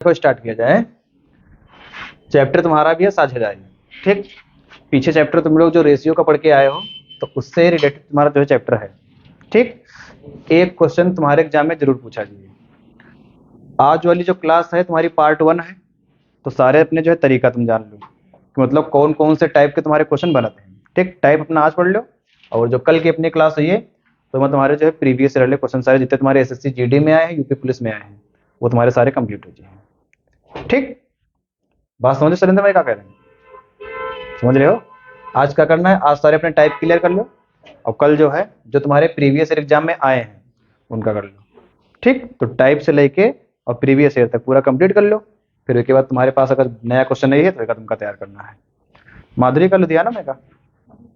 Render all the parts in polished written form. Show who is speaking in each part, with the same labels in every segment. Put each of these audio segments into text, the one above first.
Speaker 1: को स्टार्ट किया जाए। चैप्टर तुम्हारा भी है साझेदारी, ठीक। पीछे चैप्टर तुम लोग जो रेशियो का पढ़ के आए हो तो उससे रिलेटेड तुम्हारा जो है चैप्टर है, ठीक। एक क्वेश्चन तुम्हारे एग्जाम में जरूर पूछा जाएगा। आज वाली जो क्लास है तुम्हारी पार्ट 1 है, तो सारे अपने जो है तरीका तुम जान लो कि मतलब कौन कौन से टाइप के तुम्हारे क्वेश्चन बनते हैं, ठीक। टाइप अपना आज पढ़ लो, और जो कल की अपनी क्लास है ये तो मैं तुम्हारे जो है प्रीवियस ईयर वाले क्वेश्चन सारे जितने तुम्हारे एसएससी जीडी में आए हैं, यूपी पुलिस में आए हैं, वो तुम्हारे सारे कंप्लीट हो जाए, ठीक। बात समझो सुरेंद्र भाई क्या कह रहे हैं? समझ रहे हो? आज क्या करना है, आज सारे अपने टाइप क्लियर कर लो, और कल जो है जो तुम्हारे प्रीवियस ईयर एग्जाम में आए हैं उनका कर लो, ठीक। तो टाइप से लेके और प्रीवियस ईयर तक पूरा कंप्लीट कर लो। फिर उसके बाद तुम्हारे पास अगर नया क्वेश्चन नहीं है तो एक तुमका तैयार करना है। माधुरी का लुधियाना में का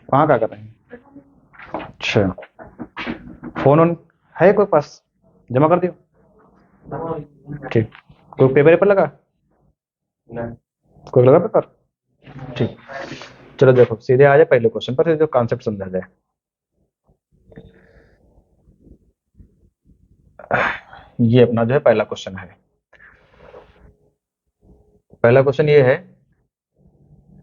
Speaker 1: वहाँ क्या कर रहे हैं? अच्छा, फोन ऑन है कोई पास? जमा कर दियो, ठीक। कोई पेपर लगा? कोई लगा पेपर? ठीक। चलो देखो सीधे आ जाए पहले क्वेश्चन पर, जो कॉन्सेप्ट समझा जाए। ये अपना जो है पहला क्वेश्चन है। पहला क्वेश्चन ये है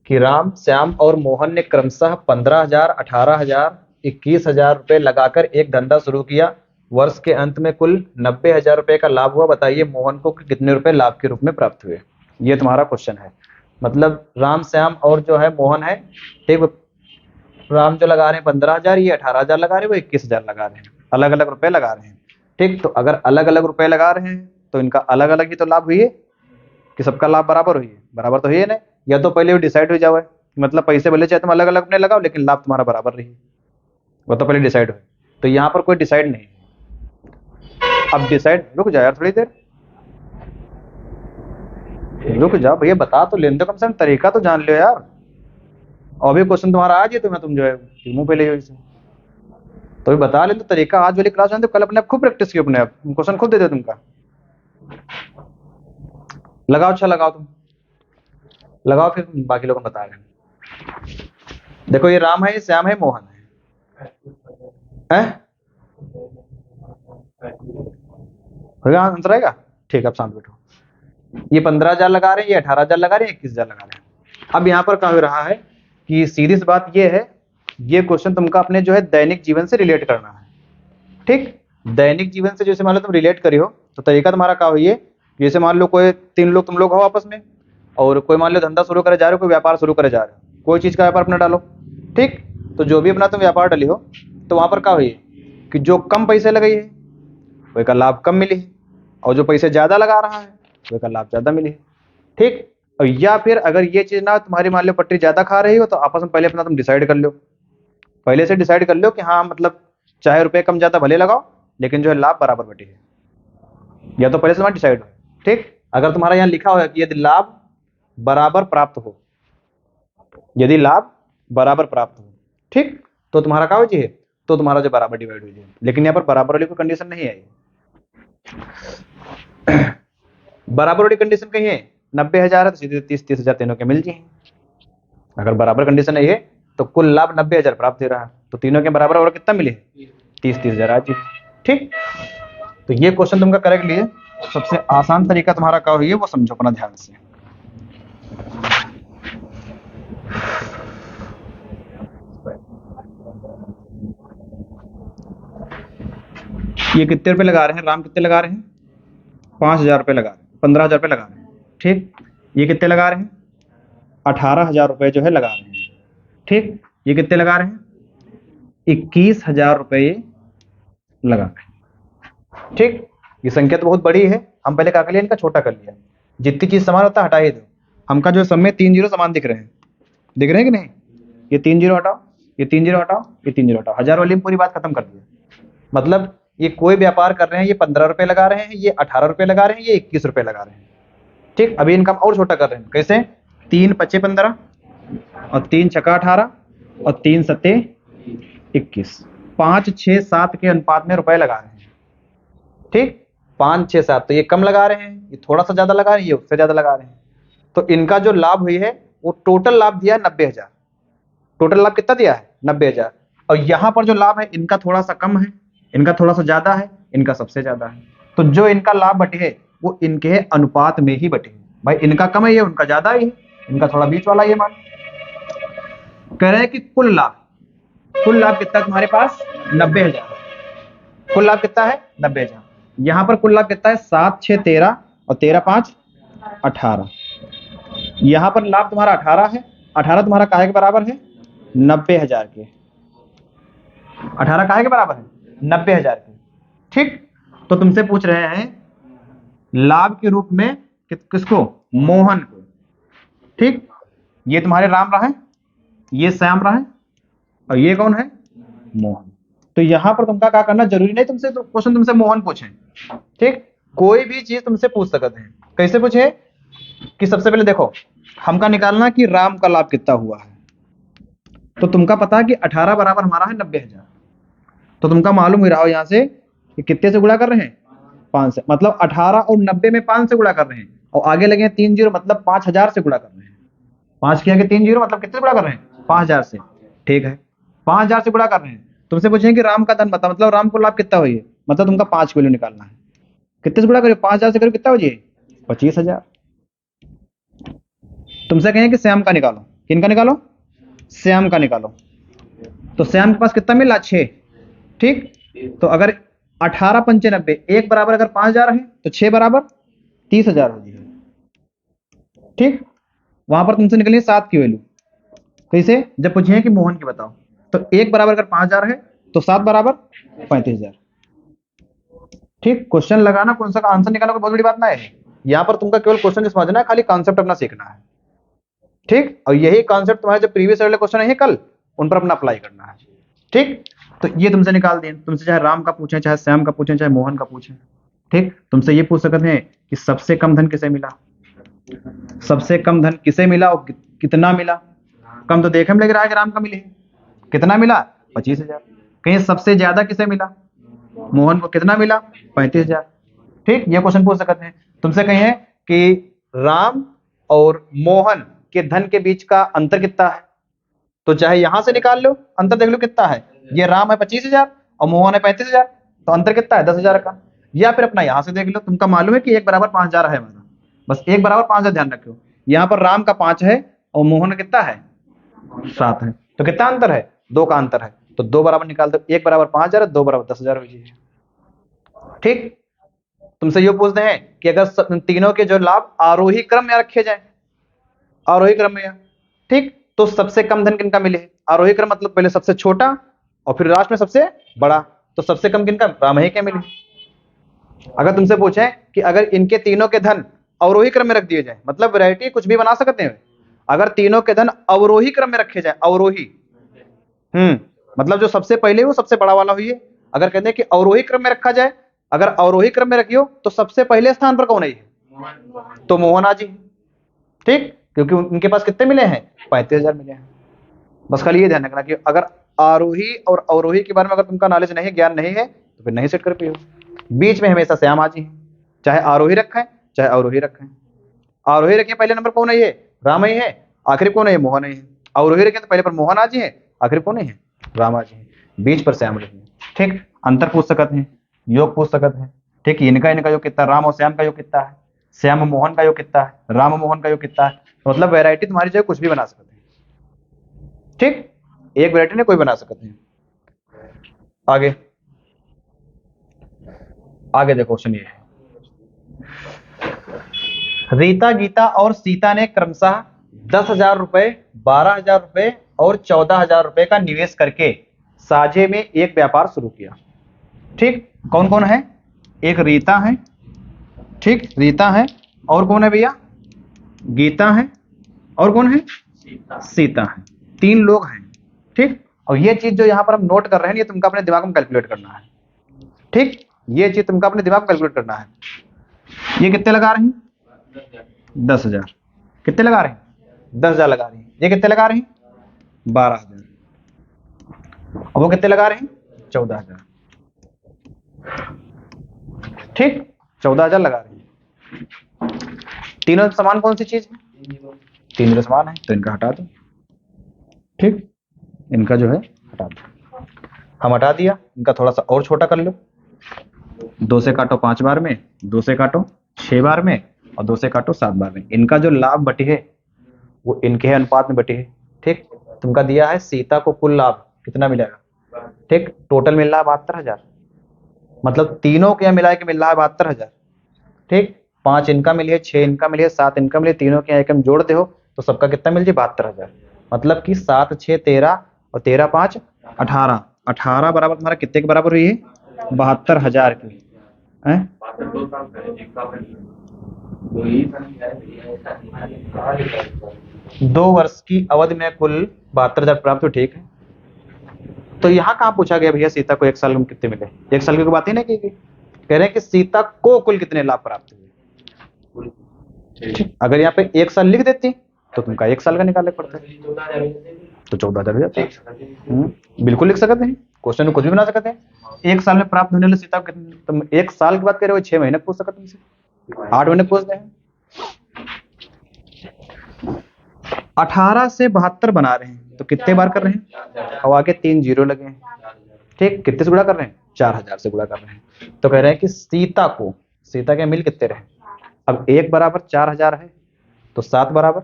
Speaker 1: कि राम, श्याम और मोहन ने क्रमशः 15,000, 18,000, 21,000 रुपए लगाकर एक धंधा शुरू किया। वर्ष के अंत में कुल 90,000 रुपए का लाभ हुआ। बताइए मोहन को कितने रुपए लाभ के रूप में प्राप्त हुए। ये तुम्हारा क्वेश्चन है। मतलब राम, श्याम और जो है मोहन है, ठीक। राम जो लगा रहे हैं 15,000, ये 18,000 लगा रहे हैं, वो 21,000 लगा रहे हैं, अलग अलग रुपए लगा रहे हैं, ठीक। तो अगर अलग अलग रुपए लगा रहे हैं तो इनका अलग अलग ही तो लाभ हुई है कि सबका लाभ बराबर हुई है? बराबर तो हुई है ना। या तो पहले वो डिसाइड हो जाए, मतलब पैसे भले चाहे तुम अलग अलग अपने लगाओ लेकिन लाभ तुम्हारा बराबर रही, वो तो पहले डिसाइड हो। तो यहाँ पर कोई डिसाइड नहीं है। अब डिसाइड, रुक जाओ यार थोड़ी देर, रुक जाओ भैया, बता तो लेने दो, कम से कम तरीका तो जान लो यार। और भी क्वेश्चन तुम्हारा आज ही तो मैं तुम जो है मुंह पे ले जाओ इसे, तो भी बता ले तो तरीका। आज वाली क्लास में तो कल अपने आप खुद प्रैक्टिस किया, अपने आप क्वेश्चन खुद दे दो तुमका। लगाओ, अच्छा लगाओ, तुम लगाओ, फिर बाकी लोगों को बता रहे हैं। देखो ये राम है, ये श्याम है, मोहन है, होगा आंसर आएगा, ठीक। अब शांत बैठो। ये 15,000 लगा रहे हैं, ये 18,000 लगा रहे हैं, 21,000 लगा रहे हैं। अब यहाँ पर क्या हो रहा है कि सीधी सी बात ये है, ये क्वेश्चन तुमका अपने जो है दैनिक जीवन से रिलेट करना है, ठीक। दैनिक जीवन से जैसे मान लो तुम रिलेट करी हो तो तरीका तुम्हारा क्या हुई है, जैसे मान लो कोई 3 लोग तुम लोग हो आपस में, और कोई मान लो धंधा शुरू करे जा रहे हो, कोई व्यापार शुरू करे जा रहे हो, कोई चीज का व्यापार अपना डालो, ठीक। तो जो भी अपना तुम व्यापार डाली हो तो वहां पर क्या हुई कि जो कम पैसे लगे है वही का लाभ कम मिली है, और जो पैसे ज्यादा लगा रहा है वही का लाभ ज्यादा मिली है, ठीक। और या फिर अगर ये चीज ना तुम्हारी मान लो पट्टी ज्यादा खा रही हो तो आपस में पहले अपना तुम डिसाइड कर लो, पहले से डिसाइड कर लो कि हाँ मतलब चाहे रुपए कम ज्यादा भले लगाओ लेकिन जो है लाभ बराबर बटी है, या तो पहले से तुम्हारा डिसाइड हो, ठीक। अगर तुम्हारा यहाँ लिखा हुआ है कि यदि लाभ बराबर प्राप्त हो, यदि लाभ बराबर प्राप्त हो, ठीक, तो तुम्हारा क्या हो जी है, तो तुम्हारा जो बराबर डिवाइड हो जाए। लेकिन यहाँ पर बराबर वाली कोई कंडीशन नहीं है। बराबर वाली कंडीशन कहीं है, 90,000 है तो सीधे 30,000 तीनों के मिल जाए। अगर बराबर कंडीशन नहीं है तो कुल लाभ 90,000 प्राप्त हो रहा है, तो तीनों के बराबर और कितना मिले, 30,000 आज, ठीक। तो ये क्वेश्चन तुमका करेक्ट लिए। सबसे आसान तरीका तुम्हारा क्या हुई है वो समझो अपना ध्यान से। ये कितने रुपए लगा रहे हैं, राम कितने लगा रहे हैं, 5,000 रुपए लगा रहे हैं, 15,000 रुपए लगा रहे हैं, ठीक। ये कितने लगा रहे हैं, 18,000 रुपए जो है लगा रहे हैं, ठीक। ये कितने लगा रहे हैं, 21,000 रुपए लगा रहे हैं, ठीक। ये संख्या तो बहुत बड़ी है, हम पहले क्या कर लिया, इनका छोटा कर लिया। जितनी चीज समान होता है हटा ही दो। हमका जो सब में 3 जीरो समान दिख रहे हैं, दिख रहे हैं कि नहीं? ये 3 जीरो हटाओ, ये 3 जीरो हटाओ, ये 3 जीरो हटाओ, 1,000 वाली में पूरी बात खत्म कर दिया। मतलब ये कोई व्यापार कर रहे हैं, ये 15 रुपए लगा रहे हैं, ये 18 रुपए लगा रहे हैं, ये 21 रुपए लगा रहे हैं, ठीक। अभी इनका और छोटा कर रहे हैं, कैसे, 3 पच्चे 15 और 3 छक्का 18 और 3 सत्ते 21, 5 6 7 के अनुपात में रुपए लगा रहे हैं, ठीक। 5 6 7, तो ये कम लगा रहे हैं, ये थोड़ा सा ज्यादा लगा रहे हैं, ये उससे ज्यादा लगा रहे हैं। तो इनका जो लाभ हुई है वो टोटल लाभ दिया है 90,000। टोटल लाभ कितना दिया है, 90,000। और यहाँ पर जो लाभ है इनका थोड़ा सा कम है, इनका थोड़ा सा ज्यादा है, इनका सबसे ज्यादा है। तो जो इनका लाभ बटे है वो इनके अनुपात में ही बटे। भाई इनका कम है, ये उनका ज्यादा ही है, इनका थोड़ा बीच वाला ये मान। कह रहे हैं कि कुल लाभ कितना तुम्हारे पास 90,000। कुल लाभ कितना है 90,000। यहां पर कुल लाभ कितना है 7 6 13 और 13 5 18। यहां पर लाभ तुम्हारा 18 है। 18 तुम्हारा काहे के बराबर है 90,000 के। 18 काहे के बराबर है 90,000 के। ठीक, तो तुमसे पूछ रहे हैं लाभ के रूप में किसको, मोहन को। ठीक, ये तुम्हारे राम रहा है, ये श्याम रहा है, और ये कौन है मोहन। तो यहां पर तुमका क्या करना जरूरी नहीं, तुमसे तो क्वेश्चन तुमसे मोहन पूछे। ठीक, कोई भी चीज तुमसे पूछ सकते हैं। कैसे पूछे कि सबसे पहले देखो हमका निकालना कि राम का लाभ कितना हुआ है। तो तुमका पता है कि 18 बराबर हमारा है 90,000। तो तुमका मालूम हो रहा हो यहां से कि कितने से गुणा कर रहे हैं 5 से, मतलब 18 और 90 में 5 से गुणा कर रहे हैं, और आगे लगे हैं 3 जीरो, मतलब 5,000 से गुणा कर रहे हैं। 5 के आगे 3 जीरो, मतलब कितने से गुणा कर रहे हैं 5,000 से। ठीक है, 5,000 से गुणा कर रहे हैं। तुमसे पूछेंगे कि राम का धन बता, मतलब राम को लाभ कितना हुई है, मतलब तुमका 5 किलो निकालना है। कितने से गुणा करो 5,000 से करो कितना हो जाए 25,000। तुमसे कहें कि श्याम का निकालो, किनका निकालो, श्याम का निकालो। तो श्याम के पास कितना मिला 6। ठीक, तो अगर 18 95 एक बराबर अगर 5,000 है तो 6 बराबर 30,000 हो जाएगी। ठीक, वहां पर तुमसे निकली 7 की वैल्यू। कैसे, जब पूछे कि मोहन की बताओ, तो एक बराबर अगर 5,000 है तो 7 बराबर 35,000। ठीक, क्वेश्चन लगाना कौन सा का आंसर निकालना कोई बहुत बड़ी बात ना है। यहाँ पर तुमका केवल क्वेश्चन समझना है, खाली कॉन्सेप्ट अपना सीखना है। ठीक, और यही कॉन्सेप्ट तुम्हारे जो प्रीवियस वाले क्वेश्चन है कल, उन पर अपना अप्लाई करना है। ठीक, तो ये तुमसे निकाल दें, तुमसे चाहे राम का पूछें, चाहे श्याम का पूछें, चाहे मोहन का पूछें। ठीक, तुमसे ये पूछ सकते हैं कि सबसे कम धन किसे मिला, सबसे कम धन किसे मिला और कितना मिला। कम तो देखने में लग रहा है कि राम का मिले, कितना मिला 25,000। कहीं सबसे ज्यादा किसे मिला, मोहन को, कितना मिला 35,000। ठीक, ये क्वेश्चन पूछ सकते हैं। तुमसे कहें कि राम और मोहन के धन के बीच का अंतर कितना है, तो चाहे यहां से निकाल लो, अंतर देख लो कितना है। ये राम है 25,000 और मोहन है 35,000, तो अंतर कितना है 10,000 का। या फिर अपना यहां से देख लो, तुमका मालूम है कि एक बराबर 5,000 है हमारा, बस एक बराबर 5,000 ध्यान रखो। यहाँ पर राम का 5 है और मोहन का कितना है 7 है, तो कितना अंतर है 2 का अंतर है। तो 2 बराबर निकाल दो, एक बराबर 5,000 2 बराबर 10,000 हो जाएगी। ठीक, तुमसे ये पूछते हैं कि अगर तीनों के जो लाभ आरोही क्रम में रखे जाए, आरोही क्रम में, ठीक, तो सबसे कम धन किनका मिले। आरोही क्रम मतलब पहले सबसे छोटा और फिर लास्ट में सबसे बड़ा, तो सबसे कम किनका राम ही के मिले। अगर तुमसे पूछे कि अगर इनके तीनों के धन अवरोही क्रम में रख दिए जाए, मतलब वैरायटी कुछ भी बना सकते हैं, अगर तीनों के धन अवरोही क्रम में रखे जाए, अवरोही, मतलब जो सबसे पहले वो सबसे बड़ा वाला हुई है। अगर कहते हैं कि अवरोही क्रम में रखा जाए, अगर अवरोही क्रम में रखियो तो सबसे पहले स्थान पर कौन है, तो मोहन जी। ठीक, क्योंकि उनके पास कितने मिले हैं 35,000 मिले हैं। बस खाली ये ध्यान रखना कि अगर आरोही और अवरोही के बारे में अगर तुमका नॉलेज नहीं, ज्ञान नहीं है, तो फिर नहीं सेट कर पाओ। बीच में हमेशा श्याम जी है, चाहे आरोही रखें चाहे अवरोही रखें। आरोही रखें पहले नंबर कौन है, ये राम ही है, आखिरी कौन है, ये मोहन ही है। अवरोही रखें तो पहले पर मोहन जी है, आखिरी कौन है, राम जी है, बीच पर श्याम रखें। ठीक, अंतर पूछ सकते हैं, योग पूछ सकते हैं। ठीक, इनका योग कितना, राम और श्याम का योग कितना है, श्याम मोहन का योग कितना है, राम मोहन का योग कितना है। मतलब वैरायटी तुम्हारी जो है कुछ भी बना सकते हैं। ठीक, एक वैरायटी ने कोई बना सकते हैं। आगे आगे देखो, क्वेश्चन ये है, रीता गीता और सीता ने क्रमशः 10,000 रुपए, 12,000 रुपए और 14,000 रुपए का निवेश करके साझे में एक व्यापार शुरू किया। ठीक, कौन कौन है, एक रीता है, ठीक, रीता है, और कौन है भैया, गीता है, और कौन है, सीता है। 3 लोग हैं। ठीक, और ये चीज जो यहाँ पर हम नोट कर रहे हैं, ये तुमको अपने दिमाग में कैलकुलेट करना है। ठीक, ये चीज तुमको अपने दिमाग में कैलकुलेट करना है। ये कितने लगा रहे हैं 10,000, कितने लगा रहे हैं 10,000 लगा रहे हैं। ये कितने लगा रहे हैं 12,000, और वो कितने लगा रहे हैं 14,000। ठीक, 14,000 लगा रहे हैं। तीनों समान कौन सी चीज है, तीनों समान है, तो इनका हटा दो। ठीक, इनका जो है हटा दो, हम हटा दिया। इनका थोड़ा सा और छोटा कर लो, 2 से काटो 5 बार में, 2 से काटो 6 बार में, और 2 से काटो 7 बार में। इनका जो लाभ बटी है वो इनके अनुपात में बटी है। ठीक, तुमका दिया है सीता को कुल लाभ कितना मिलेगा। ठीक, टोटल मिल रहा है 72,000, मतलब तीनों के यहाँ मिला के मिल रहा है 72,000। ठीक, 5 इनका मिली है, 6 इनका मिली है, 7 इनका मिली है, तीनों के यहाँ एक हम जोड़ते हो तो सबका कितना मिल जाए 72,000। मतलब कि 7 6 13 और 13 5 18, 18 बराबर तुम्हारा कितने के बराबर हुई है, 72,000 की हैं? 2 वर्ष की अवधि में कुल 72,000 प्राप्त हुए। ठीक है, तो यहाँ कहाँ पूछा गया भैया सीता को 1 साल में कितने मिले, 1 साल की कोई बात ही नहीं की गई। कह रहे हैं कि सीता को कुल कितने लाभ प्राप्त हुए। ठीक, अगर यहाँ पे 1 साल लिख देती तो तुमका 1 साल का निकालना पड़ता है, तो 14,000 हो जाता है। बिल्कुल लिख सकते हैं, क्वेश्चन में कुछ भी बना सकते हैं। 1 साल में प्राप्त होने वाले सीता को कितने, तुम 1 साल की बात कर रहे हो, 6 महीने पूछ सकते तुमसे, 8 महीने पूछते हैं। 18 से 72 बना रहे हैं तो कितने बार कर रहे हैं, और आगे 3 जीरो लगे हैं। ठीक, कितने से गुणा कर रहे हैं, 4,000 से गुणा कर रहे हैं। तो कह रहे हैं कि सीता को, सीता के मिल कितने रहे, अब 1 बराबर 4,000 है तो 7 बराबर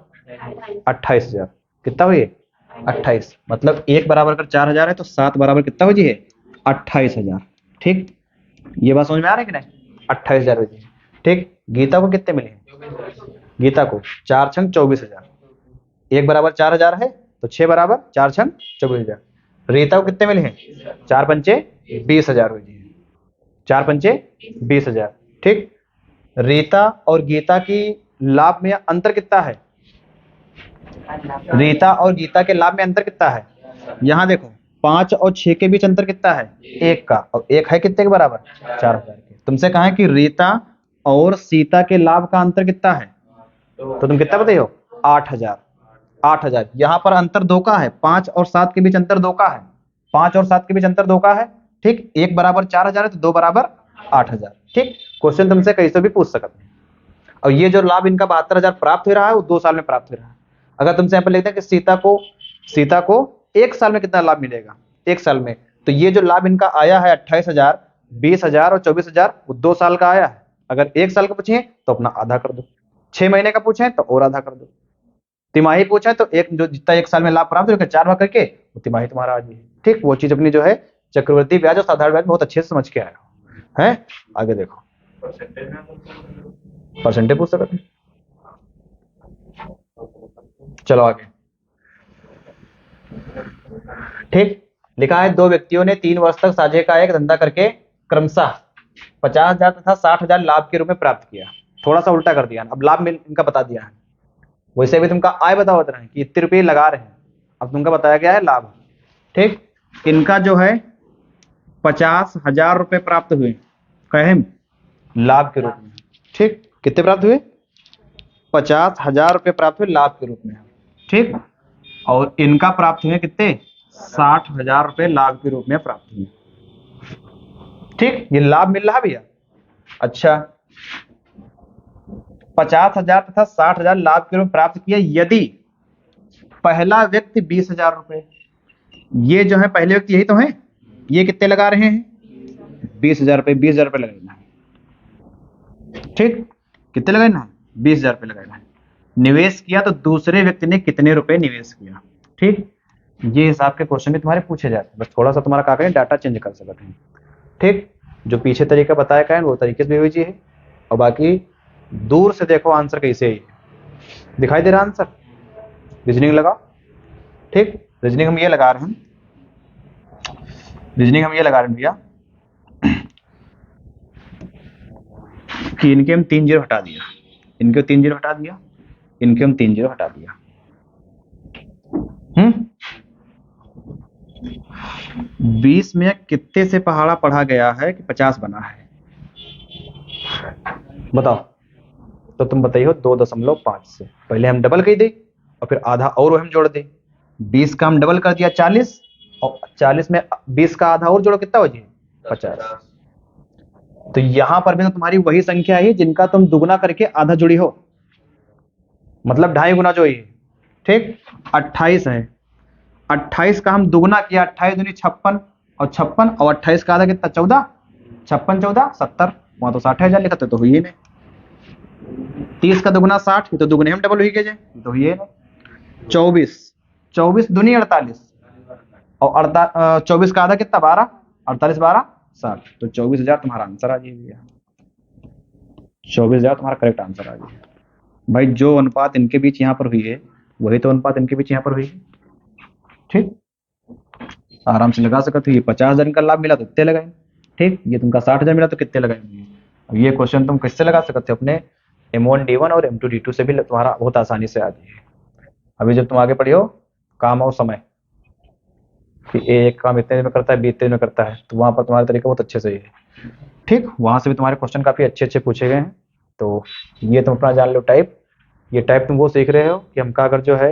Speaker 1: 28,000, कितना हुई 28, मतलब 1 बराबर अगर 4,000 है तो 7 बराबर कितना हो जी है 28,000। ठीक, ये बात समझ में आ रही है कि नहीं, 28,000 हो जी। ठीक, गीता को कितने मिले हैं, गीता को 4 छंग 24,000, 1 बराबर 4,000 है तो 6 बराबर 4 छंग 24,000। रीता को कितने मिले हैं, 4 पंचे 20,000 हो जी, 4 पंचे 20,000। ठीक, रीता और गीता की लाभ में अंतर कितना है, रीता और गीता के लाभ में अंतर कितना है, यहाँ देखो 5 और 6 के बीच अंतर कितना है, 1 का, और 1 है कितने के बराबर, 4,000 के। तुमसे कहा है कि रीता और सीता के लाभ का अंतर कितना है, तो तुम कितना बताइए, 8,000। 8,000, यहाँ पर अंतर 2 का है, 5 और 7 के बीच अंतर 2 का है, 5 और 7 के बीच अंतर 2 का है। ठीक, 1 बराबर 4,000 है तो 2 बराबर 8,000। ठीक, क्वेश्चन तुमसे कैसे भी पूछ सकते हैं। और ये जो लाभ इनका 72,000 प्राप्त हो रहा है वो 2 साल में प्राप्त हो रहा है। अगर तुमसे यहाँ पर लिखते हैं कि सीता को 1 साल में कितना लाभ मिलेगा, 1 साल में, तो ये जो लाभ इनका आया है 28,000, 20,000 और 24,000 वो 2 साल का आया है। अगर 1 साल का पूछे तो अपना आधा कर दो, 6 महीने का पूछे तो और आधा कर दो, तिमाही पूछा है तो एक जो जितना 1 साल में लाभ प्राप्त हो 4 भाग करके वो तिमाही तुम्हारा आ जाए। ठीक, वो चीज अपनी जो है चक्रवृद्धि ब्याज और साधारण ब्याज बहुत अच्छे से समझ के आया हो है। आगे देखो, परसेंटेज पूछ सकते हैं। चलो आगे। ठीक, लिखा है 2 व्यक्तियों ने 3 वर्ष तक साझे का एक धंधा करके क्रमशः 50,000 तथा 60,000 लाभ के रूप में प्राप्त किया। थोड़ा सा उल्टा कर दिया, अब लाभ में इनका बता दिया है, वैसे भी तुमका आय बताओ रहे हैं कि इतने रुपये लगा रहे हैं, अब तुमका बताया गया है लाभ। ठीक, इनका जो है 50,000 रुपये प्राप्त हुए कहे लाभ के रूप में। ठीक, कितने प्राप्त हुए, 50,000 रुपये प्राप्त हुए लाभ के रूप में। ठीक, और इनका प्राप्त हुए कितने, 60,000 रुपये लाभ के रूप में प्राप्त हुए। ठीक, ये लाभ मिल रहा भैया। अच्छा, 50,000 तथा 60,000 लाभ के रूप में प्राप्त किया यदि पहला व्यक्ति 20,000 रुपये, ये जो है पहले व्यक्ति यही तो है, ये कितने लगा रहे हैं 20,000 रुपये, 20,000 रुपये लगाना है। ठीक, कितने लगाना है 20,000 रुपये लगाना है। निवेश किया तो दूसरे व्यक्ति ने कितने रुपए निवेश किया। ठीक, ये हिसाब के क्वेश्चन भी तुम्हारे पूछे जाते हैं, बस थोड़ा सा तुम्हारा क्या करें डाटा चेंज कर सकते हैं। ठीक, जो पीछे तरीका बताया गया है वो तरीके से भी हुई है, और बाकी दूर से देखो आंसर कैसे है, दिखाई दे रहा आंसर, रीजनिंग लगाओ। ठीक, रीजनिंग हम ये लगा रहे हैं, रीजनिंग हम ये लगा रहे हैं भैया कि इनके हम 3 जीरो हटा दिया, इनके 3 जीरो हटा दिया, इनके हम 3 जीरो हटा दिया। 20 में कितने से पहाड़ा पढ़ा गया है कि 50 बना है, बताओ। तो तुम बताइए 2.5 से, पहले हम डबल कर दे और फिर आधा और हम जोड़ दे। 20 का हम डबल कर दिया 40, और 40 में 20 का आधा और जोड़ो कितना हो जाए 50। तो यहां पर भी तो तुम्हारी वही संख्या है जिनका तुम दुगना करके आधा जुड़ी हो, मतलब 2.5 गुना जो है। ठीक, 28 है, 28 का हम दुगना किया, 28 दूनी 56 और 56 और 28 का आधा कितना 14, 56 14 70, वहां तो 60,000 लिखा तो हुई ही नहीं। 30 का दुगुना 60, ये तो दुगुने हम डबल हुई के जाए, तो ये ना 24, 24 दूनी 48, और 24 का आधा कितना 12, 48 12 60, तो 24,000 तुम्हारा आंसर आ जाएगा। 24,000 तुम्हारा करेक्ट आंसर आ जाएगा। भाई जो अनुपात इनके बीच यहाँ पर हुई है वही तो अनुपात इनके बीच यहाँ पर हुई है। ठीक, आराम से लगा सकते हो। ये 50,000 का लाभ मिला तो कितने लगाए, ठीक, ये तुमका 60,000 मिला तो कितने लगाएंगे। अब ये क्वेश्चन तुम किससे लगा सकते हो, अपने M1D1 और M2D2 से भी तुम्हारा बहुत आसानी से आ जाएगी। अभी जब तुम आगे पढ़ियो काम और समय कि एक काम इतने दिन में करता है, बी इतने दिन में करता है, तो वहां पर तुम्हारा तरीका बहुत अच्छे से है। ठीक, वहां से भी तुम्हारे क्वेश्चन काफी अच्छे अच्छे पूछे गए हैं। तो ये तुम अपना जान लो टाइप। ये टाइप तुम वो सीख रहे हो कि हमका अगर जो है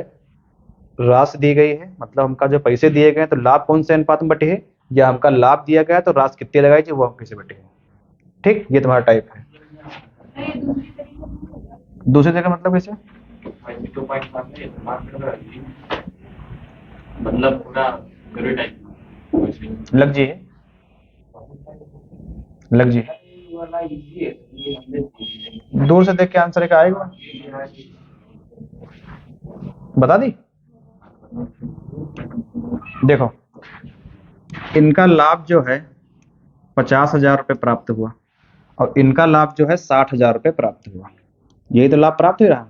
Speaker 1: राशि दी गई है, मतलब हमका जो पैसे दिए गए हैं, तो लाभ कौन से अनुपात में बटे है, या हमका लाभ दिया गया है तो राशि कितनी लगाई जाए वो हम कैसे बटे है। ठीक, ये तुम्हारा टाइप है। दूसरे जगह मतलब कैसे,
Speaker 2: मतलब पूरा
Speaker 1: लग जी लग जी, दूर से देख के आंसर क्या आएगा, बता दी। देखो इनका लाभ जो है 50,000 रुपये प्राप्त हुआ और इनका लाभ जो है 60,000 रुपये प्राप्त हुआ, यही तो लाभ प्राप्त हो रहा है।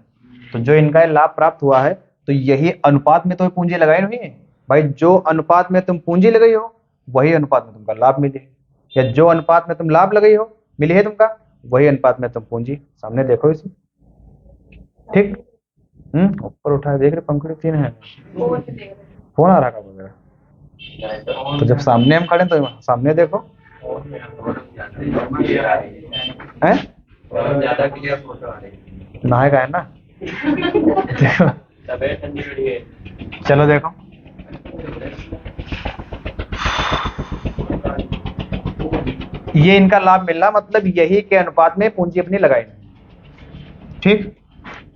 Speaker 1: तो जो इनका लाभ प्राप्त हुआ है तो यही अनुपात में तो पूंजी लगाई नहीं है भाई, जो अनुपात में तुम पूंजी लगाई हो वही अनुपात में तुमका लाभ मिले, या जो अनुपात में तुम लाभ लगाई हो मिली है तुमका वही अनुपात में तुम पूंजी, सामने देखो इसे। ठीक, ऊपर उठाए देख रहे पंखुड़ी तीन है, फोन आ रहा का वगैरह, तो जब सामने हम खड़े तो सामने देखो हैं,
Speaker 2: ज्यादा क्लियर फोटो आ रही
Speaker 1: नहाए का है ना देखो,
Speaker 2: तबीयत ठंडी पड़ी है।
Speaker 1: चलो देखो ये इनका लाभ मिलना मतलब यही के अनुपात में पूंजी अपनी लगाई। ठीक,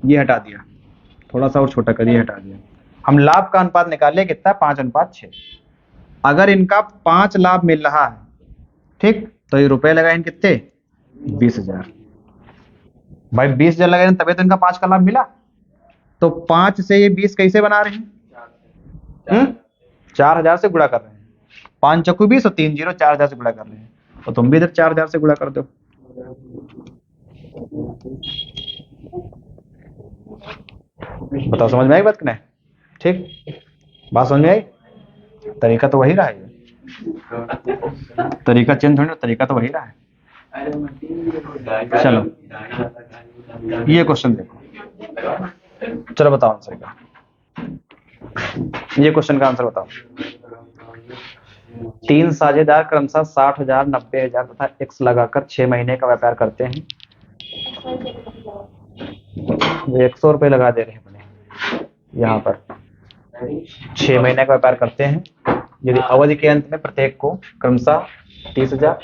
Speaker 1: ये हटा दिया, थोड़ा सा और छोटा करिए, हटा दिया। हम लाभ का अनुपात निकाले कितना, 5:6। अगर इनका 5 लाभ मिल रहा है, ठीक, तो ये रुपए लगाए कितने, 20,000। भाई 20,000 लगाए तभी तो इनका 5 का लाभ मिला, तो 5 से ये 20 कैसे बना रहे हैं, 4,000 से गुणा कर रहे हैं, 5 चक्कू 20 और 3 0 4,000 से गुणा कर रहे हैं, तो तुम भी इधर 4,000 से गुणा कर दो। बताओ समझ में आई बात कि नहीं, ठीक, बात समझ में आई, तरीका तो वही रहा है, तरीका चेंज थोड़ी, तरीका तो वही रहा है। चलो ये क्वेश्चन देखो, चलो बताओ आंसर का, ये क्वेश्चन का आंसर बताओ। 3 साझेदार क्रमशः 60,000 90,000 तथा X लगाकर 6 महीने का व्यापार करते हैं। वे 100 रुपये लगा दे रहे हैं अपने यहाँ पर, 6 महीने का व्यापार करते हैं। यदि अवधि के अंत में प्रत्येक को क्रमशः 30,000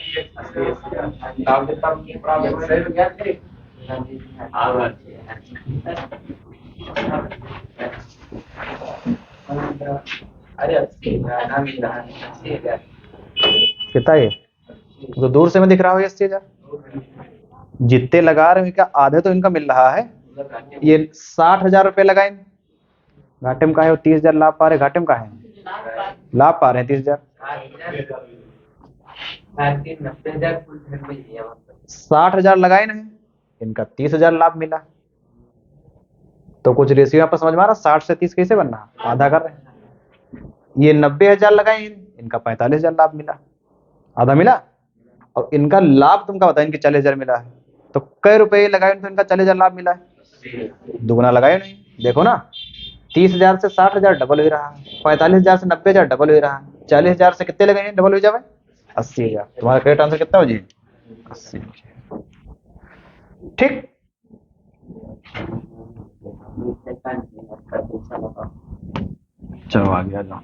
Speaker 1: कितना है, तो दूर से में दिख रहा हो 80,000, जितने लगा रहे हैं क्या आधे तो इनका मिल रहा है। ये 60,000 रुपये लगाए, घाटे में का है, 30,000 लाभ पा रहे, घाटे में का है लाभ पा रहे हैं 30,000। 60,000 लगाए नहीं, इनका 30,000 लाभ मिला, तो कुछ रेशियो यहाँ पर समझ में आ रहा, 60 से 30 कैसे बनना, आधा कर रहे हैं। ये 90,000 लगाए, इनका 45,000 लाभ मिला, आधा मिला, और इनका लाभ तुमका बताया इनके 40,000 मिला है, तो कई रुपए लगाए तो इनका 40,000 लाभ मिला है, दुगुना लगाए नहीं। देखो ना 30,000 से 60,000 डबल हो रहा है, 45,000 से 90,000 डबल हो रहा है, 40,000 से कितने लगाए डबल हो जाए 80,000। तुम्हारा करेक्ट आंसर कितना हो जी, 80। ठीक, चलो आगे आ जाओ।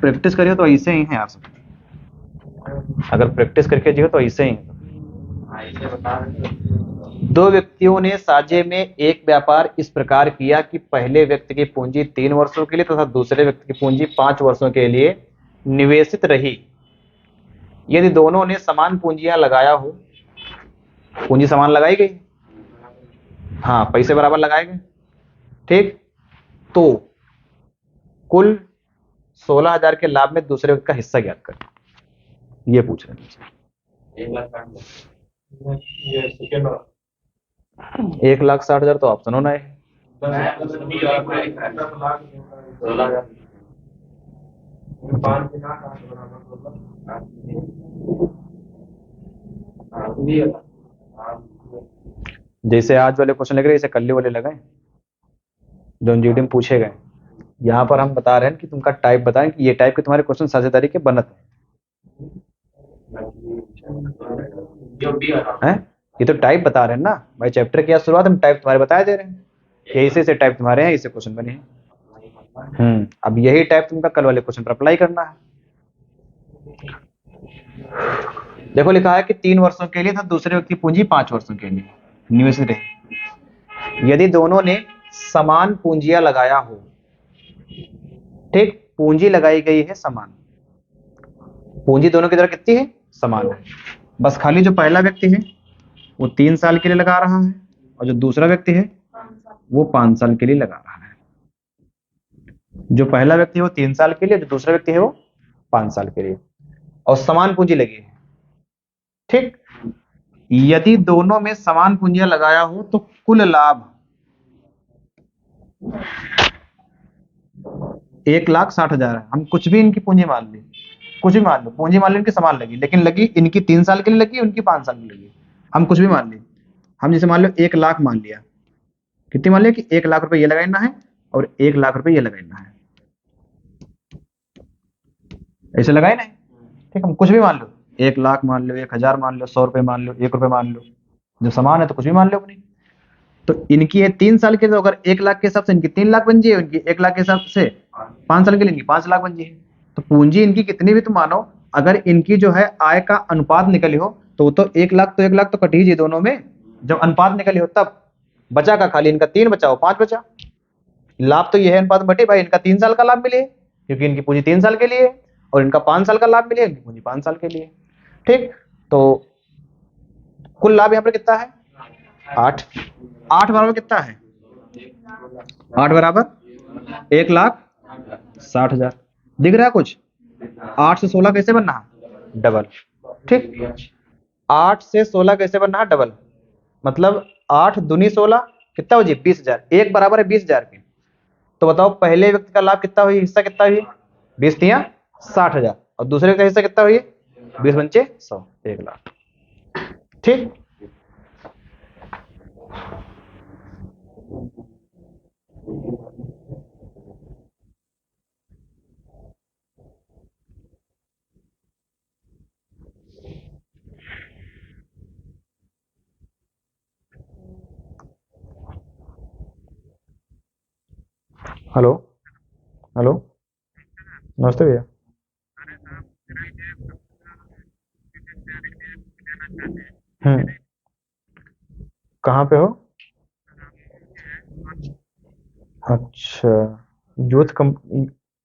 Speaker 1: प्रैक्टिस करिए तो ऐसे ही है यार सब, अगर प्रैक्टिस करके जियो तो ऐसे ही है। 2 व्यक्तियों ने साझे में एक व्यापार इस प्रकार किया कि पहले व्यक्ति की पूंजी 3 वर्षों के लिए तथा दूसरे व्यक्ति की पूंजी 5 वर्षों के लिए निवेशित रही। यदि दोनों ने समान पूंजियां लगाया हो, पूंजी समान लगाई गई, हाँ पैसे बराबर लगाए गए, ठीक, तो कुल 16,000 के लाभ में दूसरे व्यक्ति का हिस्सा ज्ञात करें, ये पूछ रहे हैं। 1,60,000 तो ऑप्शन होना है।
Speaker 2: 16,000
Speaker 1: जैसे आज वाले क्वेश्चन लग रहे जैसे कल वाले लगाए जो जीडी में पूछे गए। यहाँ पर हम बता रहे हैं कि तुमका टाइप बताएं कि ये टाइप के तुम्हारे क्वेश्चन साझेदारी के बनत हैं। ये तो टाइप बता रहे हैं ना भाई, चैप्टर की शुरुआत हम टाइप तुम्हारे बताए दे रहे हैं कि ऐसे टाइप तुम्हारे हैं, ऐसे क्वेश्चन बने हैं। अब यही टाइप तुमका कल वाले क्वेश्चन पर अप्लाई करना है। देखो लिखा है कि 3 वर्षों के लिए था दूसरे व्यक्ति पूंजी 5 वर्षों के लिए निवेशित रहे। यदि दोनों ने समान पूंजियां लगाया हो, ठीक, पूंजी लगाई गई है समान, पूंजी दोनों की तरफ कितनी है, समान है, बस खाली जो पहला व्यक्ति है वो 3 साल के लिए लगा रहा है और जो दूसरा व्यक्ति है वो 5 साल के लिए लगा रहा है। जो पहला व्यक्ति है वो 3 साल के लिए, जो दूसरा व्यक्ति है वो 5 साल के लिए, और समान पूंजी लगी है, ठीक। यदि दोनों में समान पूंजियां लगाया हो तो कुल लाभ 1,60,000 है। हम कुछ भी इनकी पूंजी मान ली, कुछ भी मान लो, पूंजी मान लो इनकी समान लगी, लेकिन लगी इनकी 3 साल के लिए लगी, उनकी 5 साल के लिए लगी, हम कुछ भी मान ली। हम जैसे मान लो 1 लाख मान लिया, कितनी मान लिया कि 1 लाख रुपए ये लगाना है और 1 लाख रुपए ये लगाना है, ऐसे लगाए ना, ठीक। हम कुछ भी मान लो, 1 लाख मान लो, 1,000 मान लो, 100 रुपए मान लो, 1 रुपए मान लो, जो समान है तो कुछ भी मान लो अपनी। तो इनकी है 3 साल के, तो अगर 1 लाख के हिसाब से इनकी 3 लाख बन जाए, उनकी 1 लाख के हिसाब से 5 साल के लिए इनकी 5 लाख बन जाए। तो पूंजी इनकी कितनी भी तुम मानो, अगर इनकी जो है आय का अनुपात निकली हो तो 1 लाख तो 1 लाख तो कट ही जाए दोनों में, जब अनुपात निकली हो तब बचा का खाली इनका 3 बचा, 5 बचा। लाभ तो यह है अनुपात बटे भाई, इनका 3 साल का लाभ मिले क्योंकि इनकी पूंजी 3 साल के लिए है, और इनका 5 साल का लाभ मिले, इनकी पूंजी 5 साल के लिए, ठीक। तो कुल लाभ यहाँ पर कितना है, 8। 8 बराबर कितना है, 8 बराबर 1,60,000। दिख रहा है कुछ, 8 से 16 कैसे बनना है, डबल, ठीक। 8 से 16 कैसे बनना है, डबल, मतलब 8 दूनी 16 कितना हो जी, 20,000। 1 बराबर है 20,000 के, तो बताओ पहले व्यक्ति का लाभ कितना हुई, हिस्सा कितना हुई, 20 तिया 60,000, और दूसरे व्यक्ति का हिस्सा कितना हुई, 20 पंचे 100, 1 लाख, ठीक। हेलो हेलो, नमस्ते भैया। कहाँ पे हो, अच्छा, यूथ कम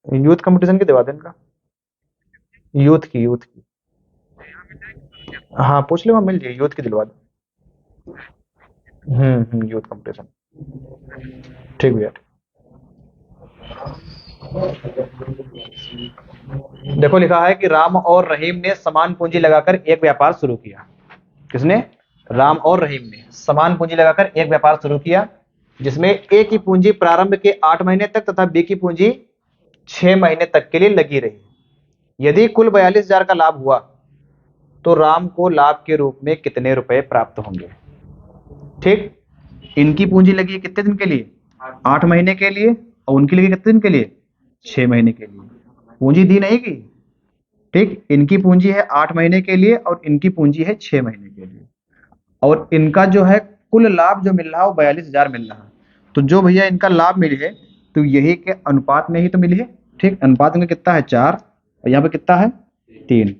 Speaker 1: यूथ कंपटीशन की दिवा दें इनका, यूथ की, हाँ पूछ लो, वहाँ मिल जाएगी, यूथ की दिलवा दो। यूथ कंपटीशन, ठीक भैया। देखो लिखा है कि राम और रहीम ने समान पूंजी लगाकर एक व्यापार शुरू किया। किसने, राम और रहीम ने समान पूंजी लगाकर एक व्यापार शुरू किया, जिसमें ए की पूंजी प्रारंभ के 8 महीने तक तथा बी की पूंजी 6 महीने तक के लिए लगी रही। यदि कुल 42,000 का लाभ हुआ तो राम को लाभ के रूप में कितने रुपए प्राप्त होंगे, ठीक। इनकी पूंजी लगी कितने दिन के लिए, 8 महीने के लिए, और उनकी लगी कितने दिन के लिए, 6 महीने के लिए। पूंजी दी नहीं की, ठीक। इनकी पूंजी है 8 महीने के लिए और इनकी पूंजी है 6 महीने के लिए, और इनका जो है कुल लाभ जो मिल रहा है वो 42,000 मिल रहा है। तो जो भैया इनका लाभ मिली है तो यही के अनुपात में ही तो मिली है, ठीक। अनुपात में कितना है 4, और यहाँ पे कितना है 3,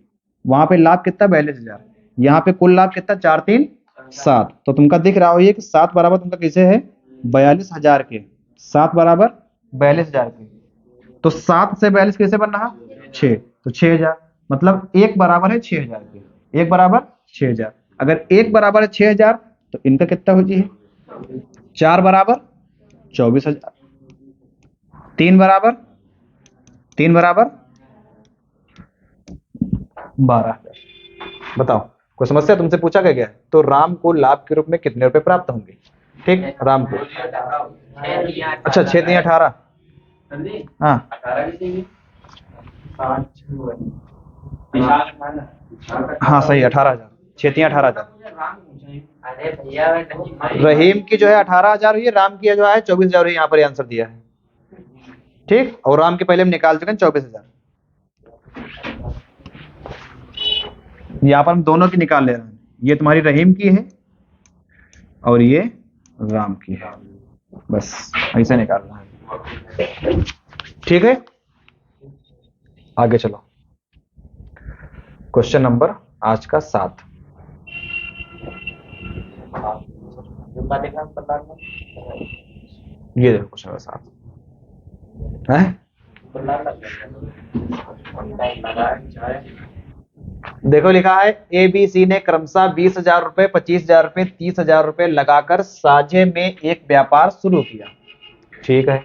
Speaker 1: वहां पे लाभ कितना 42,000, यहाँ पे कुल लाभ कितना 4 3 7। तो तुमका दिख रहा हो ये कि 7 बराबर तुमका कैसे है 42,000 के, 7 बराबर 42,000 के। तो 7 से 42 कैसे बन रहा 6, तो 6,000। मतलब एक बराबर है 6,000 के, एक बराबर 6,000। अगर एक बराबर है 6,000 तो इनका कितना हो जी? 4 बराबर 24,000, 3 बराबर 12,000। बताओ, कोई समस्या तुमसे पूछा गया है तो राम को लाभ के रूप में कितने रुपए प्राप्त होंगे? ठीक, राम को, अच्छा 6 3 18, हाँ
Speaker 2: 18
Speaker 1: हाँ सही 18,000, 6 3 18,000।
Speaker 2: अरे भैया
Speaker 1: रहीम की जो है 18,000 हुई है, राम की जो है 24,000 हुई, यहाँ पर आंसर दिया है। ठीक, और राम के पहले हम निकाल चुके हैं 24,000। यहाँ पर हम दोनों की निकाल ले रहे हैं, ये तुम्हारी रहीम की है और ये राम की है, बस ऐसे निकालना है। ठीक है, आगे चलो। क्वेश्चन नंबर आज का 7। ये देखो क्वेश्चन नंबर 7 है। देखो लिखा है ए बी सी ने क्रमशः 20,000 रुपए, 25,000 रुपए, 30,000 रुपए लगाकर साझे में एक व्यापार शुरू किया। ठीक है,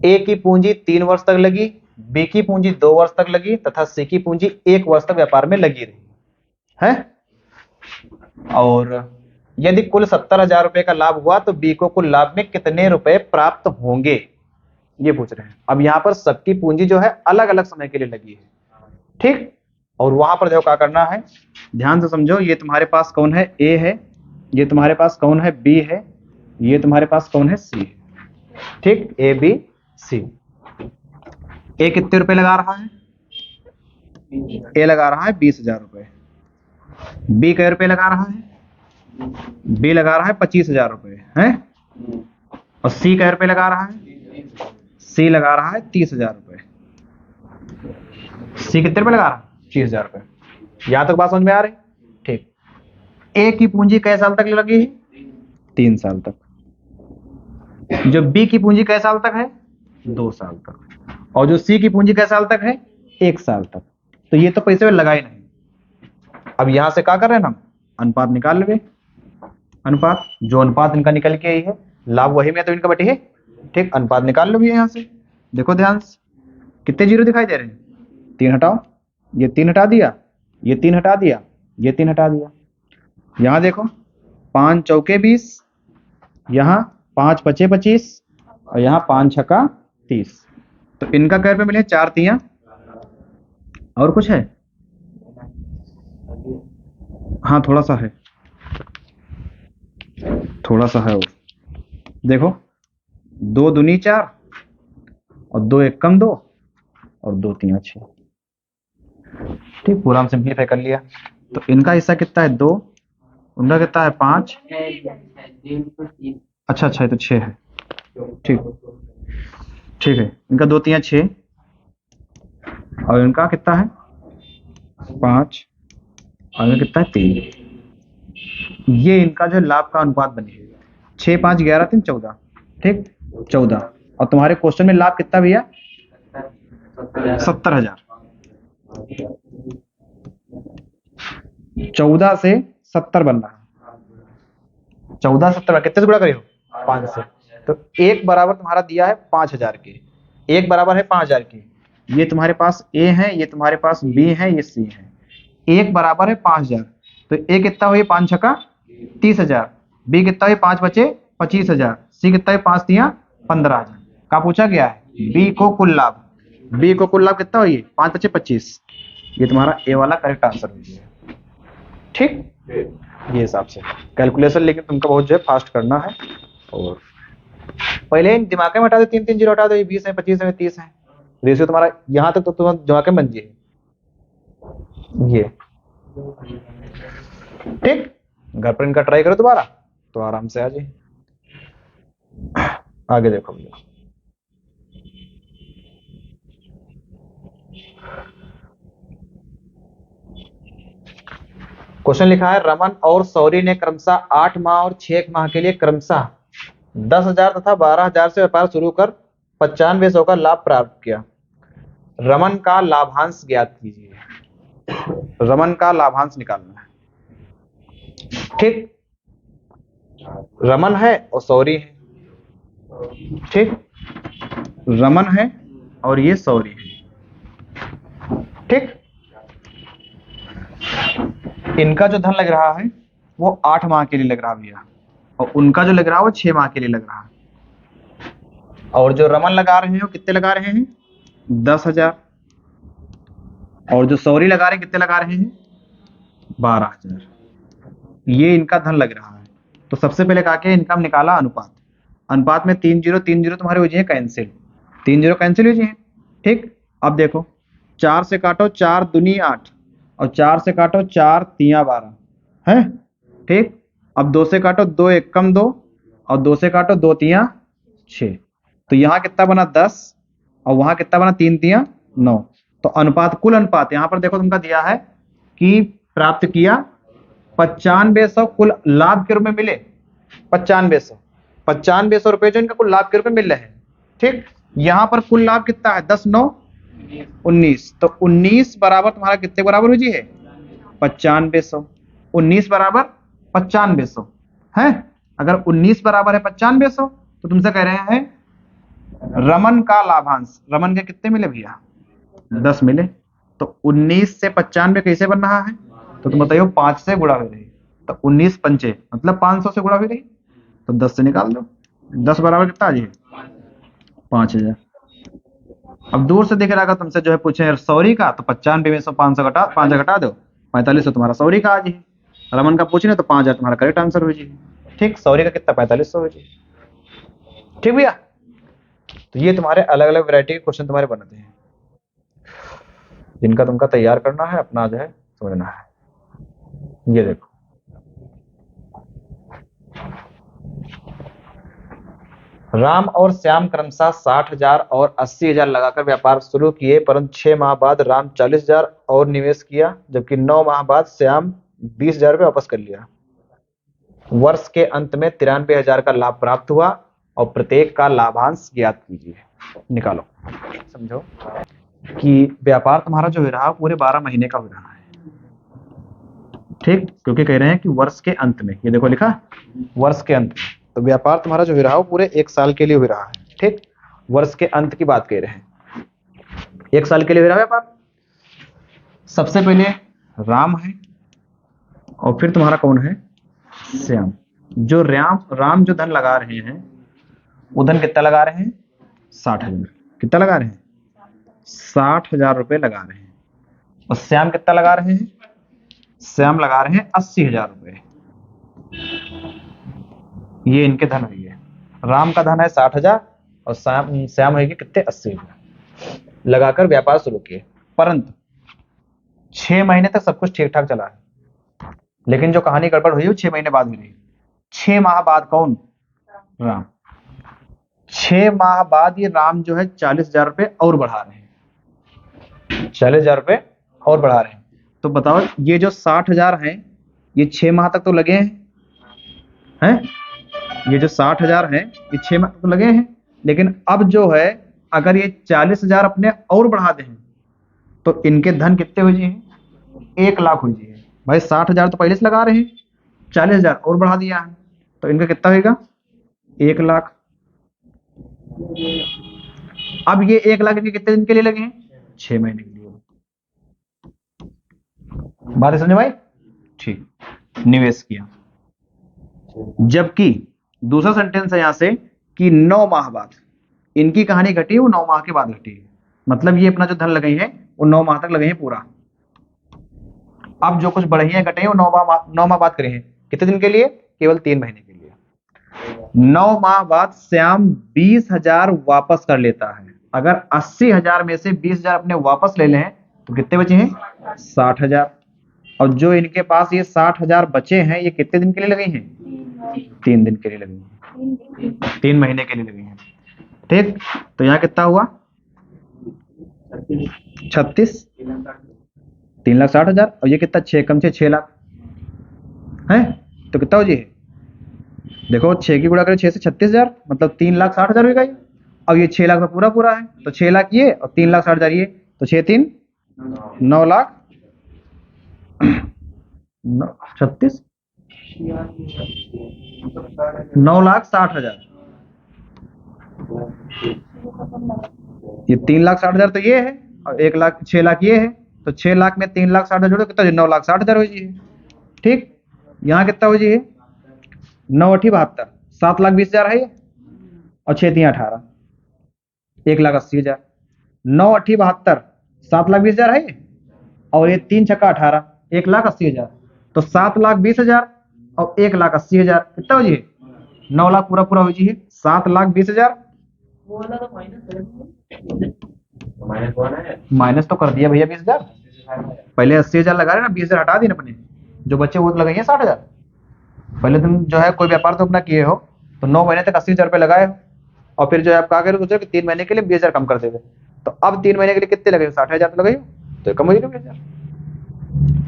Speaker 1: ए की पूंजी 3 वर्ष तक लगी, बी की पूंजी 2 वर्ष तक लगी तथा सी की पूंजी 1 वर्ष तक व्यापार में लगी रही है। और यदि कुल 70,000 रुपए का लाभ हुआ तो बी को कुल लाभ में कितने रुपए प्राप्त होंगे, ये पूछ रहे हैं। अब यहाँ पर सबकी पूंजी जो है अलग अलग समय के लिए लगी है। ठीक, और वहां पर देखो क्या करना है, ध्यान से समझो। ये तुम्हारे पास कौन है? ए है, ये तुम्हारे पास कौन है? बी है, ये तुम्हारे पास कौन है? सी है। ठीक, ए बी सी। ए कितने रुपए लगा रहा है? ए लगा रहा है 20,000 रुपए। बी कै रुपए लगा रहा है? बी लगा रहा है 25,000 रुपए है। और सी कै रुपए लगा रहा है? सी लगा रहा है 30,000 रुपए। सी कितने रुपए लगा रहा है? 30,000 रुपए। यहां तक बात समझ में आ रही? ठीक, ए की पूंजी कै साल तक लगी है? 3 साल तक। जो बी की पूंजी कै साल तक है? 2 साल तक। और जो सी की पूंजी कै साल तक है? 1 साल तक। तो ये तो पैसे में लगा ही नहीं। अब यहां से क्या कर रहे हैं हम? अनुपात निकाल लेंगे। अनुपात, जो अनुपात इनका निकल के आई है, लाभ वही में तो इनका बटी है। ठीक, अनुपात निकाल लो यहां से। देखो ध्यान से, कितने जीरो दिखाई दे रहे हैं? 3 हटाओ, ये 3 हटा दिया, ये 3 हटा दिया, ये 3 हटा दिया। यहां देखो 5 चौके 20, यहाँ 5 पचे 25 और यहाँ 5 छक्का 30। तो इनका कै रुपए मिले? 4 तियां। और कुछ है? हाँ थोड़ा सा है, थोड़ा सा है। और देखो 2 दूनी 4 और 2 एक कम 2 और 2 तियां 6। ठीक, पूरा हम सिंप्लीफाई कर लिया। तो इनका हिस्सा कितना है? 2, उनका कितना है? 5। अच्छा अच्छा, ये तो 6 है। ठीक, ठीक है, इनका 2 तियां 6 और इनका कितना है? 5 और इनका कितना है? 3। ये इनका जो लाभ का अनुपात बने 6 5 11 3 14। ठीक, 14। और तुम्हारे क्वेश्चन में लाभ कितना भैया? 70,000। 14 से 70 बन रहा है। 14 70 कितने से गुणा करियो? 5 से। तो एक बराबर तुम्हारा दिया है 5,000 के, एक बराबर है 5,000 के। ये तुम्हारे पास ए है, ये तुम्हारे पास बी है, ये सी है। एक बराबर है 5,000। तो ए कितना हुई? 5 छक्का 30,000। बी कितना हुई? 5 बचे 25,000। सी कितना हुई? 5 तियां 15,000। का पूछा गया है बी को कुल लाभ। बी को कुल लाभ कितना हुई? 5 बचे 25। ये तुम्हारा ए वाला करेक्ट आंसर हो गया। ठीक, ये हिसाब से कैलकुलेशन, लेकिन तुमको बहुत जो है फास्ट करना है। और पहले इन दिमाग में हटा दो, 3 3 जीरो हटा दो। ये 20 है, 25 है, 30 है। रेशियो तुम्हारा यहाँ तक तो तुम दिमाग में बन जाए ये। ठीक, घर पर इनका ट्राई करो दोबारा तो आराम से आ जाए। आगे देखो भैया, क्वेश्चन लिखा है रमन और सौरी ने क्रमशः 8 माह और 6 माह के लिए क्रमशः 10,000 तथा 12,000 से व्यापार शुरू कर 9500 का लाभ प्राप्त किया। रमन का लाभांश ज्ञात कीजिए। रमन का लाभांश निकालना है, ठीक। रमन है और सौरी है, ठीक। रमन है और ये सौरी है, ठीक। इनका जो धन लग रहा है वो 8 माह के लिए लग रहा भैया, और उनका जो लग रहा है वो 6 माह के लिए लग रहा है। और जो रमन लगा रहे हैं वो कितने लगा रहे हैं? 10,000। और जो सौरी लगा रहे हैं कितने लगा रहे हैं? 12,000। ये इनका धन लग रहा है। तो सबसे पहले कहा कि इनका हम निकाला अनुपात। अनुपात में 3 0 3 0 तुम्हारे हो जाए कैंसिल, 3 0 कैंसिल हो जाए, ठीक। अब देखो 4 से काटो 4 दूनी 8, और 4 से काटो 4 तिया 12 है, ठीक। अब 2 से काटो 2 1 कम 2, और 2 से काटो 2 तिया 6। तो यहाँ कितना बना 10, और वहां कितना बना 3 तिया 9। तो अनुपात, कुल अनुपात यहाँ पर देखो तुमका दिया है कि प्राप्त किया 9500 कुल लाभ के रूप में मिले। 9500 रुपए जो इनका कुल लाभ के रूप में मिल रहे हैं, ठीक। यहाँ पर कुल लाभ कितना है? 10 9 19। तो 19 बराबर तुम्हारा कितने बराबर हो जी है? 9500। 19 बराबर 9500 है। अगर 19 बराबर है 9500 तो तुमसे कह रहे हैं रमन का लाभांश, रमन के कितने मिले भैया? 10 मिले। तो 19 से 95 कैसे बन रहा है? तो तुम बताइए 5 से गुणा हो रही, तो 19 पंचे मतलब 500 से गुणा हो रही, तो 10 से निकाल दो। 10 बराबर कितना आ जाए? 5,000। अब दूर से दिख रहा है तुमसे जो है पूछे सौरी का, तो 95 में से 500 घटा 5 घटा दो, 4500 तुम्हारा सौरी का आ जाए। रमन का पूछने तो 5,000 तुम्हारा करेक्ट आंसर हो जाए, ठीक। सौरी का कितना? 4500 हो जाए, ठीक भैया। तो ये तुम्हारे अलग अलग वैरायटी के क्वेश्चन तुम्हारे बनते हैं, जिनका तुमका तैयार करना है, अपना जो है समझना है। ये देखो राम और श्याम क्रमशः 60,000 और 80,000 लगाकर व्यापार शुरू किए, परंतु 6 माह बाद राम 40,000 और निवेश किया, जबकि 9 माह बाद श्याम 20,000 रुपये वापस कर लिया। वर्ष के अंत में 93,000 का लाभ प्राप्त हुआ, और प्रत्येक का लाभांश ज्ञात कीजिए। निकालो। समझो कि व्यापार तुम्हारा जो हो रहा है पूरे 12 महीने का हो रहा है, ठीक। क्योंकि कह रहे हैं कि वर्ष के अंत में, ये देखो लिखा वर्ष के अंत में, तो व्यापार तुम्हारा जो हो रहा है वो पूरे 1 साल के लिए हो रहा है, ठीक। वर्ष के अंत की बात कह रहे हैं, 1 साल के लिए हो रहा है व्यापार। सबसे पहले राम है, और फिर तुम्हारा कौन है? श्याम। जो राम जो धन लगा रहे हैं वो धन कितना लगा रहे हैं? 60,000। कितना लगा रहे हैं? 60,000 रुपये लगा रहे हैं। और श्याम कितना लगा रहे हैं? श्याम लगा रहे हैं 80,000 रुपये। ये इनके धन हुई है। राम का धन है 60,000 और श्याम होगी कितने? 80,000 लगाकर व्यापार शुरू किए, परंतु 6 महीने तक सब कुछ ठीक ठाक चला है। लेकिन जो कहानी गड़बड़ हुई वो 6 महीने बाद हुई रही। 6 माह बाद कौन? राम। 6 माह बाद ये राम जो है 40,000 रुपये और बढ़ा रहे हैं, 40,000 रुपये और बढ़ा रहे हैं। तो बताओ ये जो 60,000 हैं ये 6 माह तक तो लगे हैं? ये जो 60,000 हैं ये 6 माह तक तो लगे हैं, लेकिन अब जो है अगर ये 40,000 अपने और बढ़ा दें तो इनके धन कितने हो जाए? 1 लाख हो जाए। भाई 60,000 तो पहले से लगा रहे हैं, 40,000 और बढ़ा दिया है, तो इनका कितना होगा? 1 लाख। अब ये 1 लाख इनके कितने दिन के लिए लगे हैं? 6 महीने के लिए। बात समझे भाई? ठीक। निवेश किया, जबकि दूसरा सेंटेंस है यहां से कि 9 माह बाद इनकी कहानी घटी है, वो 9 माह के बाद घटी है। मतलब ये अपना जो धन लगे हैं वो 9 माह तक लगे हैं पूरा। अब जो कुछ बढ़िया घटे हैं वो 9 माह बाद करे हैं। कितने दिन के लिए? केवल 3 महीने के लिए। 9 माह बाद श्याम 20,000 वापस कर लेता है। अगर 80,000 में से 20,000 अपने वापस ले लें तो कितने बचे हैं? 60,000। और जो इनके पास ये 60,000 बचे हैं ये कितने दिन के लिए लगे हैं? 3 दिन के लिए लगे हैं, 3 महीने के लिए लगे हैं, ठीक। तो यहाँ कितना हुआ? 36, 3,60,000, और ये कितना? 6 कम 6 लाख है। तो कितना हो जी? देखो 6 की गुणा करें 6 से 36,000 मतलब 3,60,000 होगा ये। अब ये 6 लाख का पूरा है, तो 6 लाख ये और 3,60,000 ये, तो 6 3 9 लाख 36 9,60,000। ये 3,60,000 तो ये है और 1,00,000 6 लाख ये है। तो 6 लाख में 3,60,000 जोड़ो कितना 9,60,000 हो जी। ठीक, यहाँ कितना हो जी? 9 8 72, 7,20,000 है ये और 6 3 18, 1,80,000। 9 8 72, 7,20,000 है ये और ये 3 छक्का 18, 1,80,000। तो 7,20,000 और 1,80,000 कितना हो जी? 9 लाख पूरा पूरा हो जी। 7,20,000
Speaker 2: वो वाला तो माइनस है।
Speaker 1: माइनस तो कर दिया भैया 20,000। पहले 80,000 लगा रहे ना, 20,000 हटा दी ना अपने, जो बच्चे वो लगाइए 60,000। पहले तुम जो है कोई व्यापार तो अपना किए हो तो 9 महीने तक 80,000 रुपये लगाए हो और फिर जो है आप कहा करो कि 3 महीने के लिए 20,000 कम कर देंगे। तो अब 3 महीने के लिए कितने लगे? 60,000 तो लगाइए, तो कम हो जाएगा 20,000।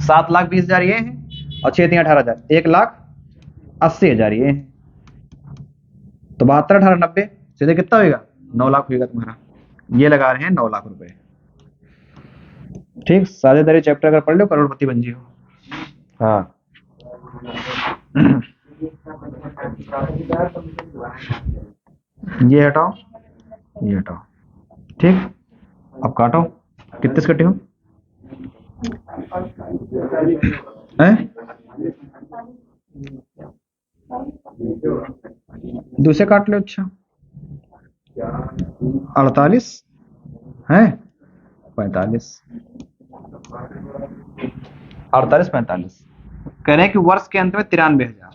Speaker 1: 7,20,000 ये है और 6 3 18,000, 1,80,000 ये है। तो 72 18 90 सीधे कितना होगा? 9 लाख होगा तुम्हारा। ये लगा रहे हैं 9 लाख रुपए। ठीक, साझेदारी चैप्टर अगर पढ़ लो करोड़पति बन जियो। हाँ ये हटाओ, ये हटाओ। ठीक, अब काटो। कितने से कटे हो? दूसरे काट लो। अच्छा 48 है 45, 48 45 कह रहे हैं कि वर्ष के अंत में 93,000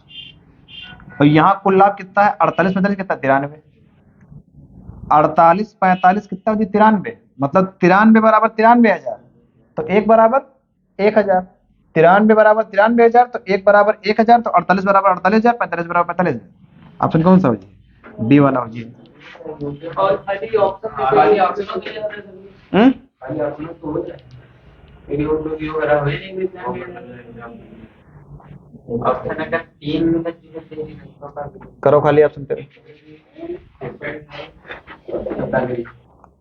Speaker 1: और यहाँ कुल लाभ कितना है? 48 45 कितना? 93। 48 45 कितना हो जी? 93। मतलब 93 बराबर 93,000, तो 1 बराबर 1,000। 93 बराबर 93,000 तो 1 बराबर 1,000, तो 48 बराबर 48,000, 45 बराबर 45,000। ऑप्शन कौन सा हो जी? बी वाला हो जी।
Speaker 2: और खाली ऑप्शन में कोई ऑप्शन नहीं है। खाली ऑप्शन तो हो जाए मेरी और लोग ये वगैरह हो नहीं ऑप्शन अगर 3 मिनट
Speaker 1: करो खाली ऑप्शन पे,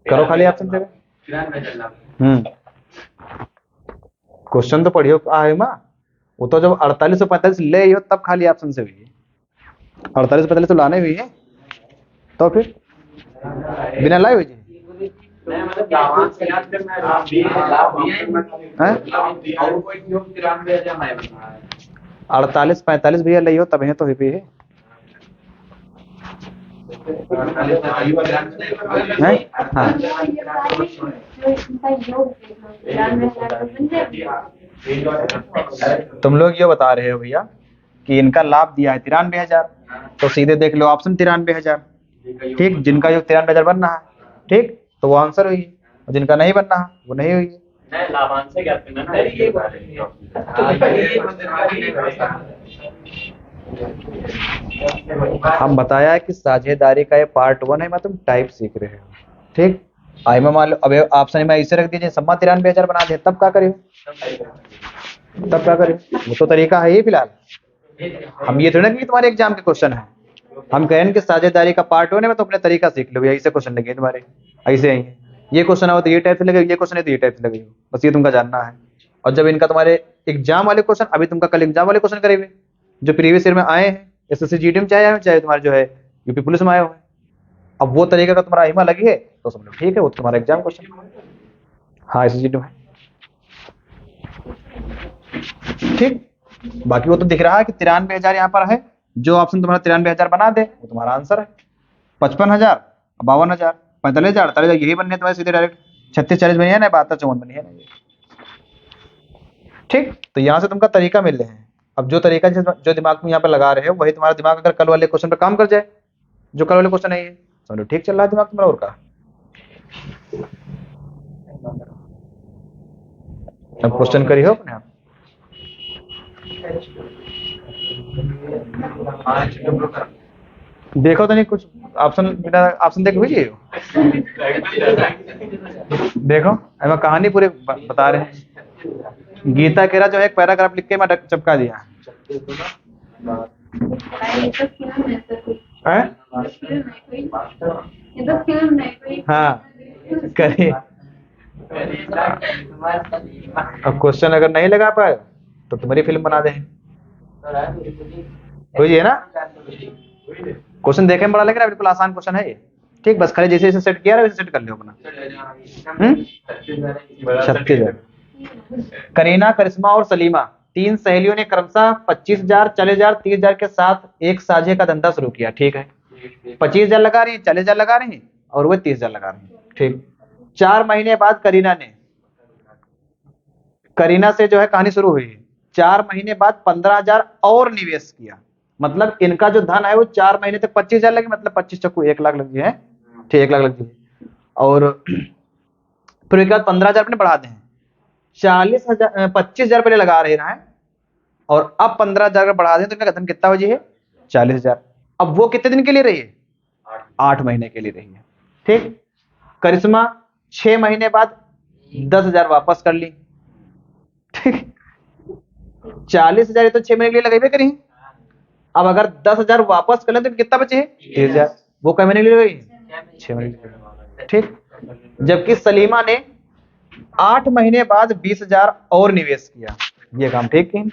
Speaker 1: करो खाली ऑप्शन पे। क्वेश्चन तो पढ़ियो आहे माँ, वो तो जब 48 और 45 ले हो तब खाली ऑप्शन से हुई है। 48 45 तो लाने हुई है, तो फिर बिना लाए हुई जी। हैं? 48 45 भैया ले हो तब है तो हुई है। हाँ तुम लोग ये बता रहे हो भैया कि इनका लाभ दिया है 93,000, तो सीधे देख लो ऑप्शन 93,000। ठीक, जिनका जो 93,000 बन रहा है, ठीक, तो वो आंसर हुई है और जिनका नहीं बन रहा वो नहीं हुई है। हम बताया है कि साझेदारी का ये पार्ट 1 है, मैं तुम टाइप सीख रहे हो। ठीक, आई में मान लो अब ऑप्शन में ऐसे रख दीजिए सम्मा 93,000 बना दे, तब क्या करें? तब क्या करें? वो तो तरीका है ही फिलहाल। हम ये थोड़ा कि तुम्हारे एग्जाम के क्वेश्चन है, हम कहें कि साझेदारी का पार्ट 1 है, तो अपने तरीका सीख लो। ऐसे क्वेश्चन लगे तुम्हारे, ऐसे ही ये क्वेश्चन हो तो ये टाइप से लगे, ये क्वेश्चन है तो ये टाइप से लगे, बस ये तुमका जानना है। और जब इनका तुम्हारे एग्जाम वाले क्वेश्चन, अभी तुमका कल एग्जाम वाले क्वेश्चन करेंगे जो प्रीवियस ईयर में आए हैं, एसएससी जीडी में चाहे तुम्हारे जो है यूपी पुलिस में आए हुए हैं। अब वो तरीका का तुम्हारा हिमा लगी है तो समझो ठीक है, वो तुम्हारा एग्जाम क्वेश्चन। हाँ एसएससी जीडी में ठीक। बाकी वो तो दिख रहा है कि 93,000 यहाँ पर है, जो ऑप्शन तुम्हारा 93,000 बना दे वो तुम्हारा आंसर है। 55,000 52,000 45,000 48,000 यही बनने तुम्हारे सीधे डायरेक्ट। 36 40 बनी है ना, 72 54 बनी है ना। ठीक, तो यहाँ से तुमका तरीका मिल रहे हैं। अब जो तरीका जो दिमाग में यहाँ पे लगा रहे हो वही तुम्हारा दिमाग अगर कल वाले क्वेश्चन पे काम कर जाए, जो कल वाले क्वेश्चन है ये समझो ठीक चल रहा है दिमाग तुम्हारा। और का अब क्वेश्चन करिए अपने आप। देखो तो नहीं कुछ ऑप्शन, बिना ऑप्शन देख हुई देखो मैं कहानी पूरे बता रहे हैं। गीता केरा जो है एक पैराग्राफ लिख के मैं चिपका दिया है। हाँ करिए अब क्वेश्चन अगर नहीं लगा पाए तो तुम्हारी फिल्म बना दे। हुई है ना? क्वेश्चन देखे में बड़ा लग रहा है, बिल्कुल आसान क्वेश्चन है ये। ठीक, बस खाली जैसे जैसे सेट किया वैसे सेट कर लो अपना। 36,000। करीना, करिश्मा और सलीमा, तीन सहेलियों ने क्रमशः 25,000, 40,000, 30,000 के साथ एक साझे का धंधा शुरू किया। ठीक है, 25,000 लगा रही है, 40,000 लगा रही है और वो 30,000 लगा रही है। ठीक, 4 महीने बाद करीना से जो है कहानी शुरू हुई है। 4 महीने बाद 15,000 और निवेश किया। मतलब इनका जो धन है वो 4 महीने तक 25,000 लगे, मतलब 25 चक्कू 1 लाख लग है। ठीक, 1 लाख लग गई। और फिर एक बाद 15,000 अपने बढ़ा दें। 40,000, 25,000 पहले लगा रहे हैं और अब 15,000 बढ़ा दें तो इनका धन कितना हो जी है? 40,000। अब वो कितने दिन के लिए रही है? 8 महीने के लिए रही है। ठीक, करिश्मा 6 महीने बाद 10,000 वापस कर ली। ठीक, 40,000 तो 6 महीने के लिए लगाई करी। अब अगर 10,000 वापस कर लें तो कितना बचे? 30,000। वो कई महीने के लिए लगाई? 6 महीने के लिए। ठीक, जबकि सलीमा ने 8 महीने बाद 20,000 और निवेश किया। ये काम ठीक है।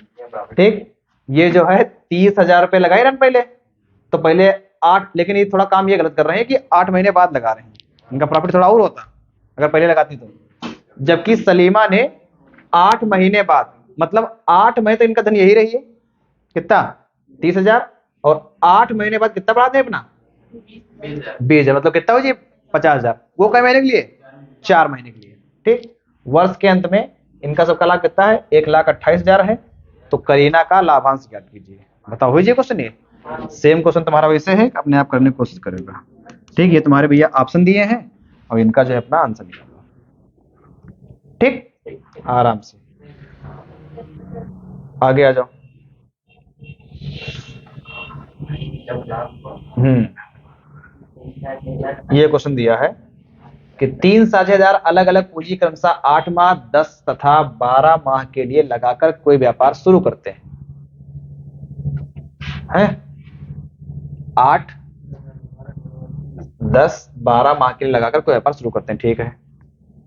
Speaker 1: ठीक, ये जो है 30,000 रुपये लगाए रन पहले, तो पहले 8, लेकिन ये थोड़ा काम ये गलत कर रहे हैं कि 8 महीने बाद लगा रहे हैं। इनका प्रॉफिट थोड़ा और होता अगर पहले लगाती तो। जबकि सलीमा ने 8 महीने बाद, मतलब 8 महीने तो इनका धन यही रही है, कितना? 30,000। और 8 महीने बाद कितना बढ़ा दें अपना? 20,000, मतलब कितना हो जी? 50,000। वो कई महीने के लिए? 4 महीने के लिए। ठीक, वर्ष के अंत में इनका सबका लाभ कितना है? 1,28,000 है। तो करीना का लाभांश ज्ञात कीजिए। बताओ, हुई जी क्वेश्चन? ये सेम क्वेश्चन तुम्हारा वैसे है, अपने आप करने की कोशिश करेगा। ठीक, ये तुम्हारे भैया ऑप्शन दिए हैं और इनका जो है अपना आंसर निकालो। ठीक, आराम से आगे आ जाओ। ये क्वेश्चन दिया है कि 3 साझेदार अलग अलग पूंजी क्रमशः 8 माह, 10 तथा 12 माह के लिए लगाकर कोई व्यापार शुरू करते हैं। 8, 10, 12 माह के लिए लगाकर कोई व्यापार शुरू करते हैं। ठीक है,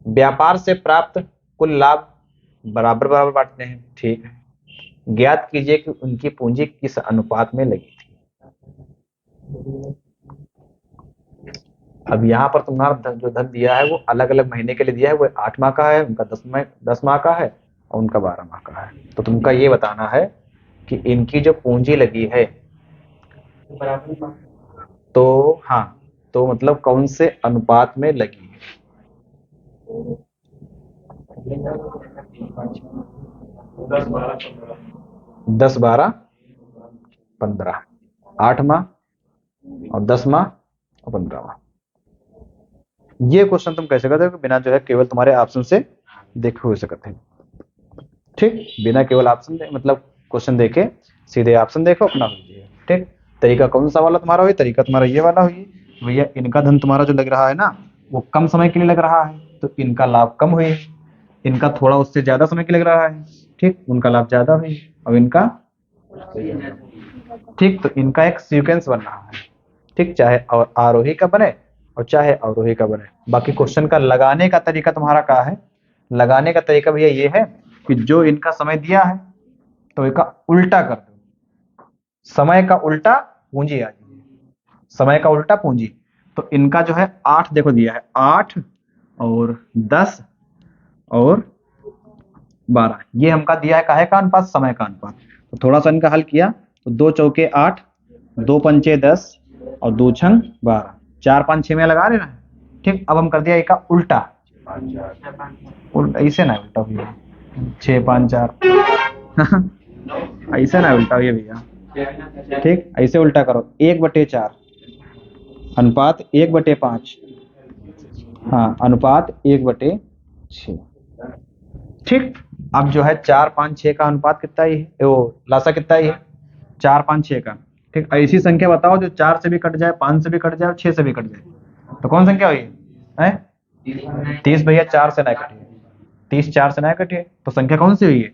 Speaker 1: व्यापार से प्राप्त कुल लाभ बराबर बराबर बांटते हैं। ठीक है, ज्ञात कीजिए कि उनकी पूंजी किस अनुपात में लगी थी। अब यहाँ पर तुम्हारा जो धन दिया है वो अलग अलग महीने के लिए दिया है। वो 8 माह का है, उनका 10 माह का है और उनका 12 माह का है। तो तुमका ये बताना है कि इनकी जो पूंजी लगी है, तो हाँ, तो मतलब कौन से अनुपात में लगी है। 10, 12, 15, 8 माह और 10 माह और 15 माह। ये क्वेश्चन तुम कैसे करते हो? बिना जो है केवल तुम्हारे ऑप्शन से देखे हो सकते हैं। ठीक, बिना केवल ऑप्शन दे, मतलब क्वेश्चन देखे सीधे ऑप्शन देखो अपना कीजिए। ठीक, तरीका कौन सा वाला तुम्हारा हुई? तरीका तुम्हारा ये वाला हुई। भैया इनका धन तुम्हारा जो लग रहा है ना वो कम समय के लिए लग रहा है, तो इनका लाभ कम हुई। इनका थोड़ा उससे ज्यादा समय के लग रहा है, ठीक, उनका लाभ ज्यादा हुई। और इनका, ठीक, तो इनका एक सीक्वेंस बन रहा है। ठीक, चाहे और आरोही का बने और चाहे अवरोही का बने। बाकी क्वेश्चन का लगाने का तरीका तुम्हारा क्या है? लगाने का तरीका भैया ये है कि जो इनका समय दिया है तो इसका उल्टा कर दो। समय का उल्टा पूंजी आ जाएगी, समय का उल्टा पूंजी। तो इनका जो है 8 देखो दिया है, 8 और 10 और 12, ये हमका दिया है काहे का अनुपात? समय का अनुपात। तो थोड़ा सा इनका हल किया तो 2 चौके 8, 2 पंचे 10 और 2 छंग 12, 4 5 6 में लगा रहे ना। ठीक, अब हम कर दिया इसका उल्टा, ऐसे ना उल्टा भैया, 6 5 4 ऐसे ना उल्टा हुई भैया। ठीक, ऐसे उल्टा करो, 1/4 अनुपात 1/5, हाँ, अनुपात 1/6। ठीक, अब जो है 4 5 6 का अनुपात कितना ही है, वो लासा कितना ही है? 4 5 6 का। ठीक, ऐसी संख्या बताओ जो 4 से भी कट जाए, 5 से भी कट जाए और 6 से भी कट जाए। तो कौन संख्या हुई है? 30 भैया 4 से ना कटिए, 30 4 से ना कटिए, तो संख्या कौन सी हुई है?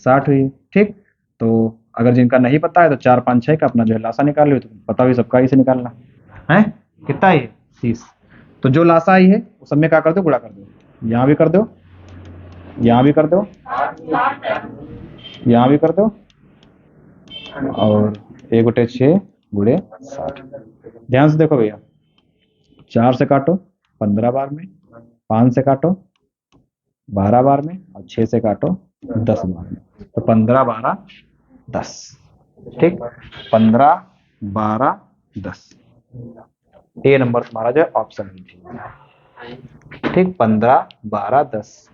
Speaker 1: 60 हुई। ठीक, तो अगर जिनका नहीं पता है तो 4 5 6 का अपना जो है लासा निकाल लो, तो पता भी सबका इसे निकालना है। कितना ही है? 30। तो जो लासा आई है वो सब में क्या कर दो? गुणा कर दो। यहाँ भी कर दो, यहाँ भी कर दो, यहाँ भी कर दो, और 1/6 गुणे 60। ध्यान से देखो भैया, 4 से काटो 15 बार में, 5 से काटो 12 बार में, और 6 से काटो 10 बार में। तो 15 12 10। ठीक, 15 12 10। ए नंबर तुम्हारा जो है ऑप्शन है। ठीक, 15 12 10।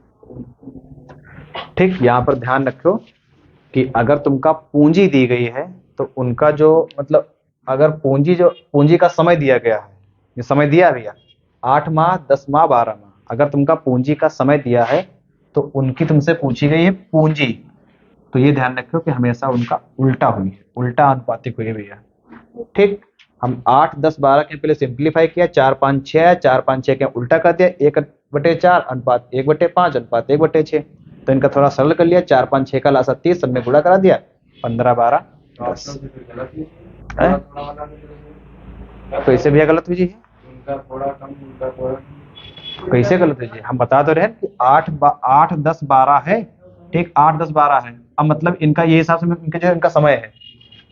Speaker 1: ठीक, यहां पर ध्यान रखो कि अगर तुमका पूंजी दी गई है तो उनका जो मतलब अगर पूंजी का समय दिया गया है, ये समय दिया भैया 8 माह 10 माह 12 माह, अगर तुमका पूंजी का समय दिया है तो उनकी तुमसे पूछी गई है पूंजी, तो ये ध्यान रखो कि हमेशा उनका उल्टा हुई है, उल्टा अनुपातिक हुई है भैया। ठीक, हम 8 10 12 के पहले सिंप्लीफाई किया, 4 5 6 है, 4 5 6 के उल्टा कर दिया, 1/4 अनुपात 1/5 अनुपात 1/6। तो इनका थोड़ा सरल कर लिया, 4 5 6 का लासा 30, सब में गुणा करा दिया, 15 12 10। तो इससे भैया गलत हुई जी, कैसे गलत हुई जी? हम बता तो रहे हैं कि 8 10 12 है। ठीक, 8 10 12 है, अब मतलब इनका ये हिसाब से इनका जो इनका समय है।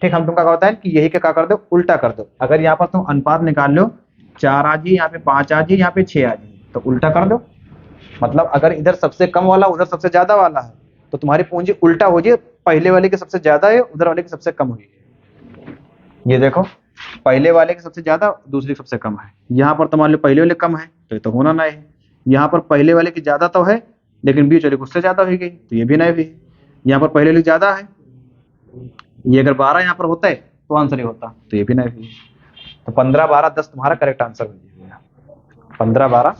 Speaker 1: ठीक, हम तुमका कहता है कि यही क्या कर दो, उल्टा कर दो। अगर यहाँ पर तुम अनुपात निकाल लो, 4 आ जी, यहाँ पे 5 आ जी, यहाँ पे 6 आ जी, तो उल्टा कर दो। मतलब अगर इधर सबसे कम वाला उधर सबसे ज्यादा वाला है तो तुम्हारी पूंजी उल्टा हो जाए, पहले वाले की सबसे ज्यादा है, उधर वाले की सबसे कम हुई है। ये देखो, पहले वाले की सबसे ज्यादा, दूसरी की सबसे कम है। यहाँ पर तो मान लो पहले वाले कम है तो ये तो होना नहीं है। यहाँ पर पहले वाले की ज्यादा तो है लेकिन बीच वाले की उससे ज्यादा हुई गई, तो ये भी नहीं हुई। यहाँ पर पहले वाले की ज्यादा है, ये अगर 12 यहाँ पर होता है तो आंसर ही होता, तो ये भी नहीं हुई। तो 15 12 10 तुम्हारा करेक्ट आंसर हो जाएगा। 15 12।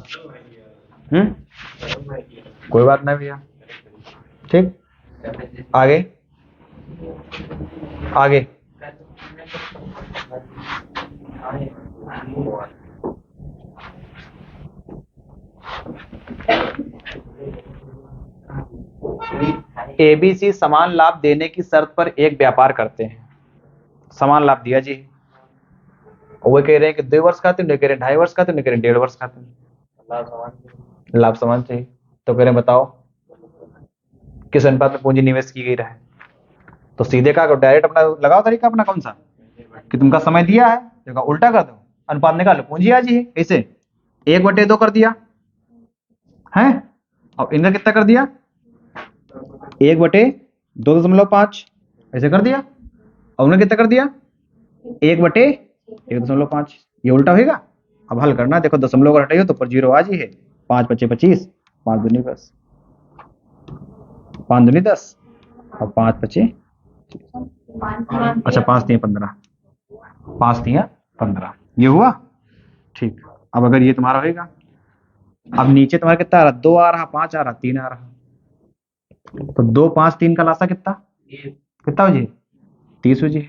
Speaker 1: कोई बात नहीं भैया। ठीक, आगे आगे। एबीसी समान लाभ देने की शर्त पर एक व्यापार करते हैं। समान लाभ दिया जी, वो कह रहे हैं कि 2 वर्ष खाते हैं, कह रहे हैं 2.5 वर्ष खाते हैं, कह रहे हैं 1.5 वर्ष खाते हैं। लाभ समान चाहिए, तो कह रहे हैं बताओ किस अनुपात में पूंजी निवेश की गई रहे। तो सीधे का डायरेक्ट अपना लगाओ तरीका अपना कौन सा, कि तुमका समय दिया है तो उल्टा कर दो, अनुपात निकालो, पूंजी आ जी। कैसे? 1/2 कर दिया है, और इनका कितना कर दिया 1/2.5 ऐसे कर दिया, और उन्हें कितना कर दिया 1/1.5। ये उल्टा होगा। अब हल करना, देखो दशमलव अगर हटाइए तो ऊपर 0 आ जी है। 5 5 25, 5 दूनी 10, 5 दूनी 10, और 5 5 अच्छा 5 3 15, 5 3 15, ये हुआ। ठीक, अब अगर ये तुम्हारा होगा, अब नीचे तुम्हारा कितना आ रहा, 2 आ रहा, 5 आ रहा, 3 आ रहा, तो 2 5 3 का लासा कितना कितना हो जी 30 हो जी,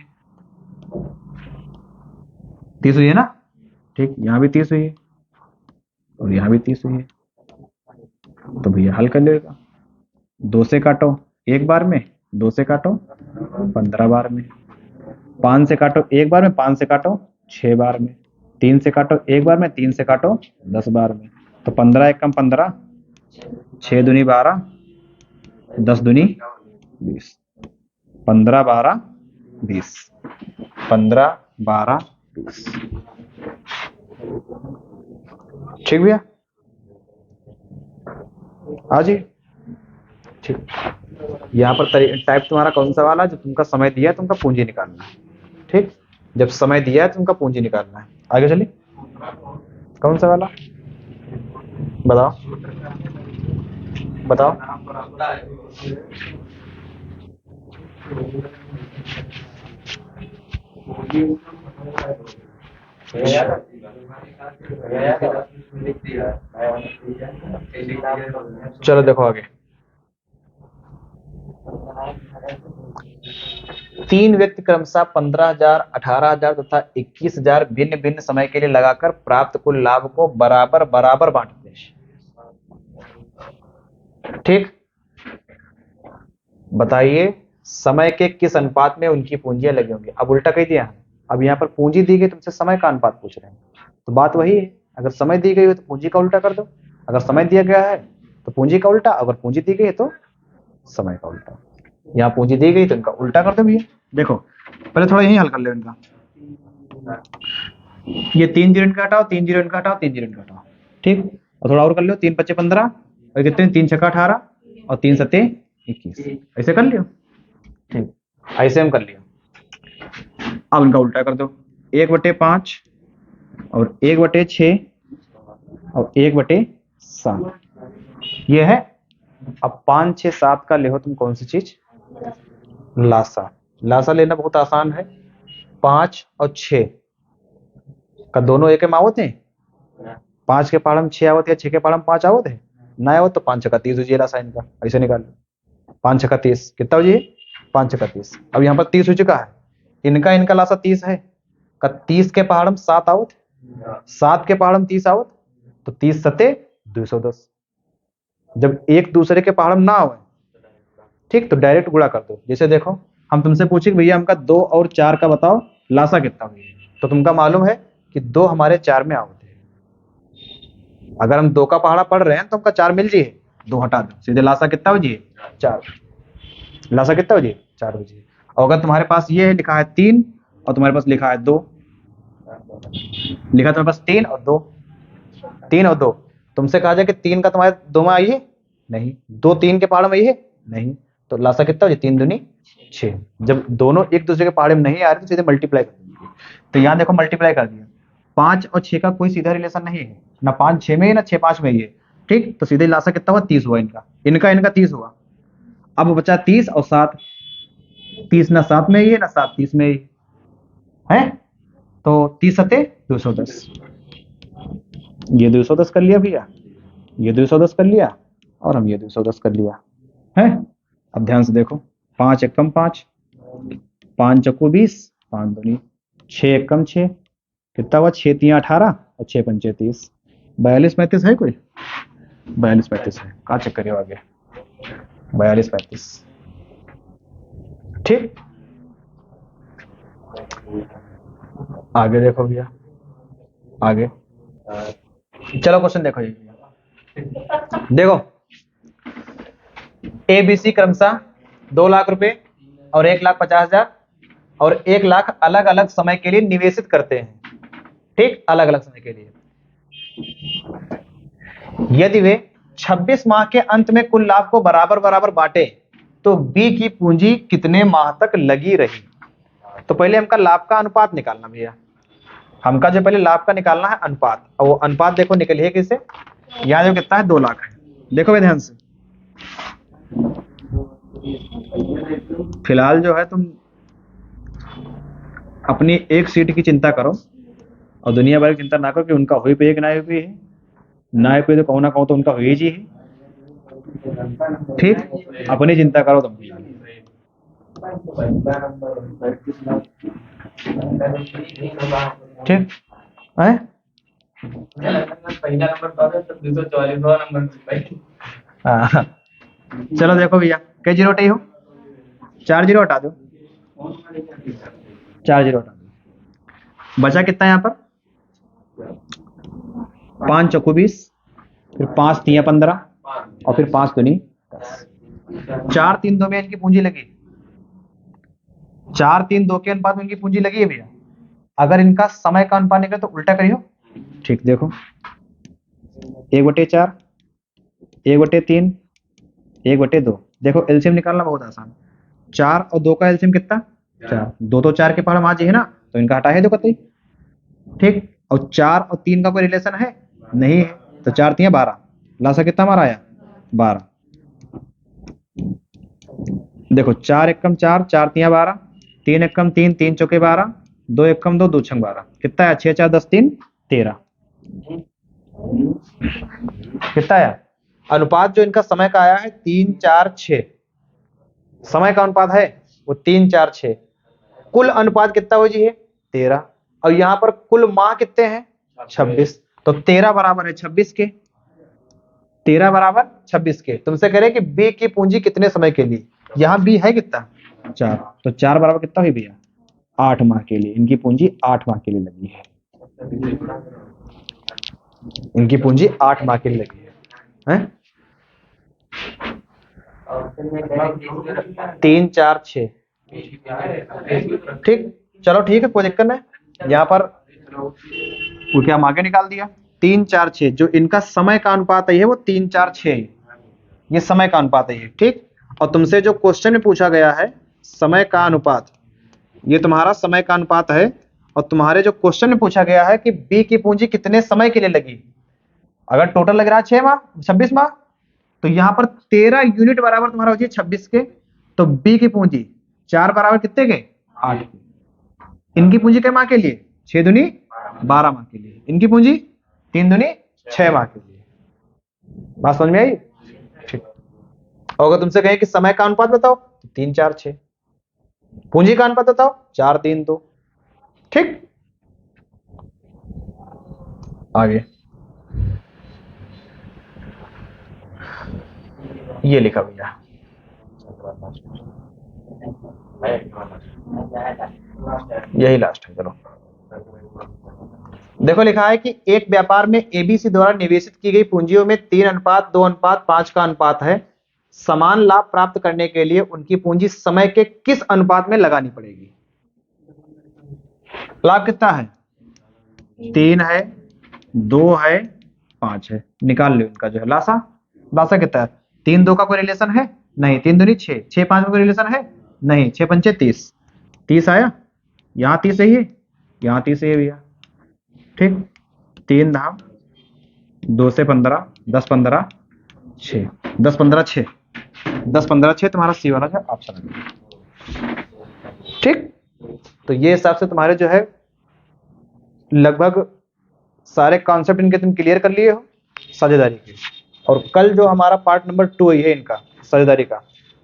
Speaker 1: 30 हुई है ना। ठीक, यहाँ भी 30 हुई है और यहाँ भी 30 हुई है, तो भैया हल कर लेगा। 2 से काटो 1 बार में, 2 से काटो 15 बार में, 5 से काटो 1 बार में, 5 से काटो 6 बार में, 3 से काटो 1 बार में, 3 से काटो 10 बार में। तो 15 1 कम 15, 6 दूनी 12, 10 दूनी 20, 15 12 20, 15 12 20। ठीक भैया, हाँ जी। ठीक, यहाँ पर टाइप तुम्हारा कौन सा वाला, जो तुमका समय दिया है तुमका पूंजी निकालना है। ठीक, जब समय दिया है तुमका पूंजी निकालना है। आगे चलिए, कौन सा वाला बताओ बताओ। चलो देखो आगे, 3 व्यक्ति क्रमशः 15,000 18,000 तथा 21,000 भिन्न भिन्न समय के लिए लगाकर प्राप्त कुल लाभ को बराबर बराबर बांटते हैं। ठीक, बताइए समय के किस अनुपात में उनकी पूंजियां लगी होंगी। अब उल्टा कह दिया, अब यहाँ पर पूंजी दी गई, तुमसे समय का अनुपात पूछ रहे हैं, तो बात वही है। अगर समय दी गई हो तो पूंजी का उल्टा कर दो, अगर समय दिया गया है तो पूंजी का उल्टा, अगर पूंजी दी गई है तो समय का उल्टा। यहाँ पूंजी दी गई तो इनका उल्टा कर दो भैया। देखो पहले थोड़ा यही हल कर लो इनका, ये 3 जीरो इनका हटाओ, 3 जीरो इनका हटाओ, 3 जीरो इनका हटाओ, ठीक। और थोड़ा और कर लो, 3 पच्चे 15 और कितने, 3 छक्का 18 और 3 सत्ते 21, ऐसे कर लियो, ठीक, ऐसे हम कर लिया। अब इनका उल्टा कर दो, 1/5 और 1/6 और 1/7, ये है। अब 5 6 7 का ले तुम कौन सी चीज, लासा। लासा लेना बहुत आसान है, 5 और 6 का दोनों एक में आवत है, 5 के पहाड़ में 6 आवत है, 6 के पहाड़ में 5 आवत है ना, आवत तो 5 छक्का 30 हो जाए लासा इनका, ऐसे निकाल लो। 5 छक्का 30 कितना हो जाए, 5 छक्का 30। अब यहाँ पर 30 हो चुका है, इनका लासा 30 है, का 30 के पहाड़ में 7 आवत, 7 के पहाड़ में 30 आवत, तो 30 सत्ते 210। जब एक दूसरे के पहाड़ में ना आवे, ठीक, तो डायरेक्ट गुणा कर दो। जैसे देखो हम तुमसे पूछे भैया हमका 2 और 4 का बताओ लासा कितना हुई, तो तुमका मालूम है कि 2 हमारे 4 में आवत है। अगर हम 2 का पहाड़ा पढ़ रहे हैं तो हमका 4 मिल जाए, 2 हटा दो, सीधे लासा कितना हो जाए, 4। लासा कितना हो जाए, 4 हो जाए। और अगर तुम्हारे पास ये है लिखा है 3 और तुम्हारे पास लिखा है 2, लिखा तुम्हारे पास 3 और 2, 3 और 2, तुमसे कहा जाए कि 3 का तुम्हारे 2 में आई है नहीं, 2 3 के पहाड़ में आई है नहीं, तो लासा कितना हो जाए, 3 दूनी 6। जब दोनों एक दूसरे के पहाड़े में नहीं आ रहे तो सीधे मल्टीप्लाई कर देंगे। तो यहाँ देखो मल्टीप्लाई कर दिया, 5 और 6 का कोई सीधा रिलेशन नहीं है, ना 5 6 में है ना 6 5 में ही है, ठीक। तो सीधे लासा कितना हुआ, 30 हुआ इनका 30 हुआ। अब बचा 30 और 7, 30 ना 7 में ही है ना 7 30 में ही है, तो 30 सत्ते 210, ये 210 कर लिया भैया, ये 210 कर लिया और हम ये 210 कर लिया है। अब ध्यान से देखो, 5 एकम 5, 5 चक्कू 20, 5 दूनी 6 एकम 6, कितना हुआ, 6 3 18 और 6 पंचे 30, 42 35 है कोई, 42 35 है, कहाँ चेक करिए आगे, 42 35, ठीक। आगे देखो भैया, आगे चलो क्वेश्चन देखो ये, देखो ABC क्रमशः 2 लाख रुपए और 1,50,000 और 1 लाख अलग अलग समय के लिए निवेशित करते हैं, ठीक, अलग अलग समय के लिए। यदि वे 26 माह के अंत में कुल लाभ को बराबर बराबर बांटे तो B की पूंजी कितने माह तक लगी रही। तो पहले हमका लाभ का अनुपात निकालना भैया, हमका जो पहले लाभ का निकालना है अनुपात, और वो अनुपात देखो निकलिए किसे, यहाँ जो कितना है 2 लाख है। देखो भाई ध्यान से, फिलहाल जो है तुम अपनी एक सीट की चिंता करो और दुनिया भर की चिंता ना करो कि उनका हुई पे एक ना हुई पे है, ना हुई पे तो कहूँ ना कहूँ तो उनका हुई जी है, ठीक। अपनी चिंता करो तुम, ठीक है।
Speaker 2: पहला नंबर पास है तो 244वां नंबर।
Speaker 1: हाँ चलो देखो भैया, कई जीरो हटाई हो, 4 जीरो हटा दो, 4 जीरो हटा दो, बचा कितना यहाँ पर, 5 चौको 20, फिर 5 3 15 और फिर 5 दूनी 10, 4 3 2 में इनकी पूंजी लगी, 4 3 2 के अनुपात में इनकी पूंजी लगी है भैया। अगर इनका समय का अनुपात निकले तो उल्टा करियो, ठीक। देखो 1/4, 1/3, 1/2, देखो एलसीएम निकालना बहुत आसान, 4 और 2 का एलसीएम कितना, 4, 2 तो 4 के पहाड़ में आ जाए ना, तो इनका हटा है 2 कतई, ठीक। और 4 और 3 का कोई रिलेशन है नहीं है, तो 4 3 12, लासा कितना हमारा आया 12। देखो 4 एकम 4, 4 3 12, 3 एकम 3, 3 चौके 12, 2 एकम 2, 2 छंग 12, कितना आया 6 4 10 3 13, कितना आया। अनुपात जो इनका समय का आया है 3 4 6, समय का अनुपात है वो 3 4 6, कुल अनुपात कितना हो जी है 13, और यहाँ पर कुल माह कितने हैं 26, तो 13 बराबर है 26 के, 13 बराबर 26 के। तुमसे कह रहे कि बी की पूंजी कितने समय के लिए, यहाँ बी है कितना 4, तो 4 बराबर कितना हुई भैया 8 माह के लिए, इनकी पूंजी 8 माह के लिए लगी है, इनकी पूंजी 8 माह के लिए लगी है।
Speaker 2: ऑप्शन में डायरेक्ट रेशियो रखता है
Speaker 1: 3 4 6। ठीक, चलो ठीक है, कोई दिक्कत नहीं। यहाँ पर क्योंकि हम आगे निकाल दिया 3 4 6, जो इनका समय का अनुपात है ये वो 3 4 6, ये समय का अनुपात है ये। ठीक, और तुमसे जो क्वेश्चन में पूछा गया है समय का अनुपात, ये तुम्हारा समय का अनुपात है। और तुम्हारे जो क्वेश्चन में पूछा गया है कि बी की पूंजी कितने समय के लिए लगी, अगर टोटल लग रहा है 6 माह 26 माह, तो यहाँ पर 13 यूनिट बराबर तुम्हारा हो जाए 26 के, तो बी की पूंजी 4 बराबर कितने के 8 के। इनकी पूंजी कितने माह के लिए 6 दूनी 12 माह के लिए, इनकी पूंजी 3 दूनी 6 माह के लिए। बात समझ में आई? ठीक। और अगर तुमसे कहे कि समय का अनुपात बताओ तो 3 4 6, पूंजी का अनुपात बताओ 4 3 2। ठीक, आगे ये लिखा भैया, यही लास्ट है। चलो देखो, लिखा है कि एक व्यापार में एबीसी द्वारा निवेशित की गई पूंजियों में 3:2:5 का अनुपात है। समान लाभ प्राप्त करने के लिए उनकी पूंजी समय के किस अनुपात में लगानी पड़ेगी? लाभ कितना है? 3 है, 2 है, 5 है। निकाल लो इनका जो है लासा। लासा कितना है? 3 2 का कोई रिलेशन है? नहीं। 3 दूनी 6, 6 5 का कोई रिलेशन है? नहीं। 6 पंचे 30, 30 आया। यहाँ 30 है, यहाँ 30 है भैया। ठीक, 3 धाम 2 से 15, 10 15 6, 10 15 6, 10 15 6 तुम्हारा सी वाला जो ऑप्शन है। ठीक, तो ये हिसाब से तुम्हारे जो है लगभग सारे कॉन्सेप्ट इनके तुम क्लियर कर लिए हो साझेदारी के। और कल जो हमारा पार्ट नंबर 2 है इनका साझेदारी का,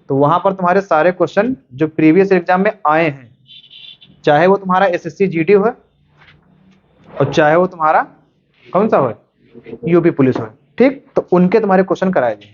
Speaker 1: तो वहां पर तुम्हारे सारे क्वेश्चन जो प्रीवियस एग्जाम में आए हैं, चाहे वो तुम्हारा एसएससी जीडी हो और चाहे वो तुम्हारा कौन सा हो यूपी पुलिस हो, ठीक, तो उनके तुम्हारे क्वेश्चन कराए जाएंगे।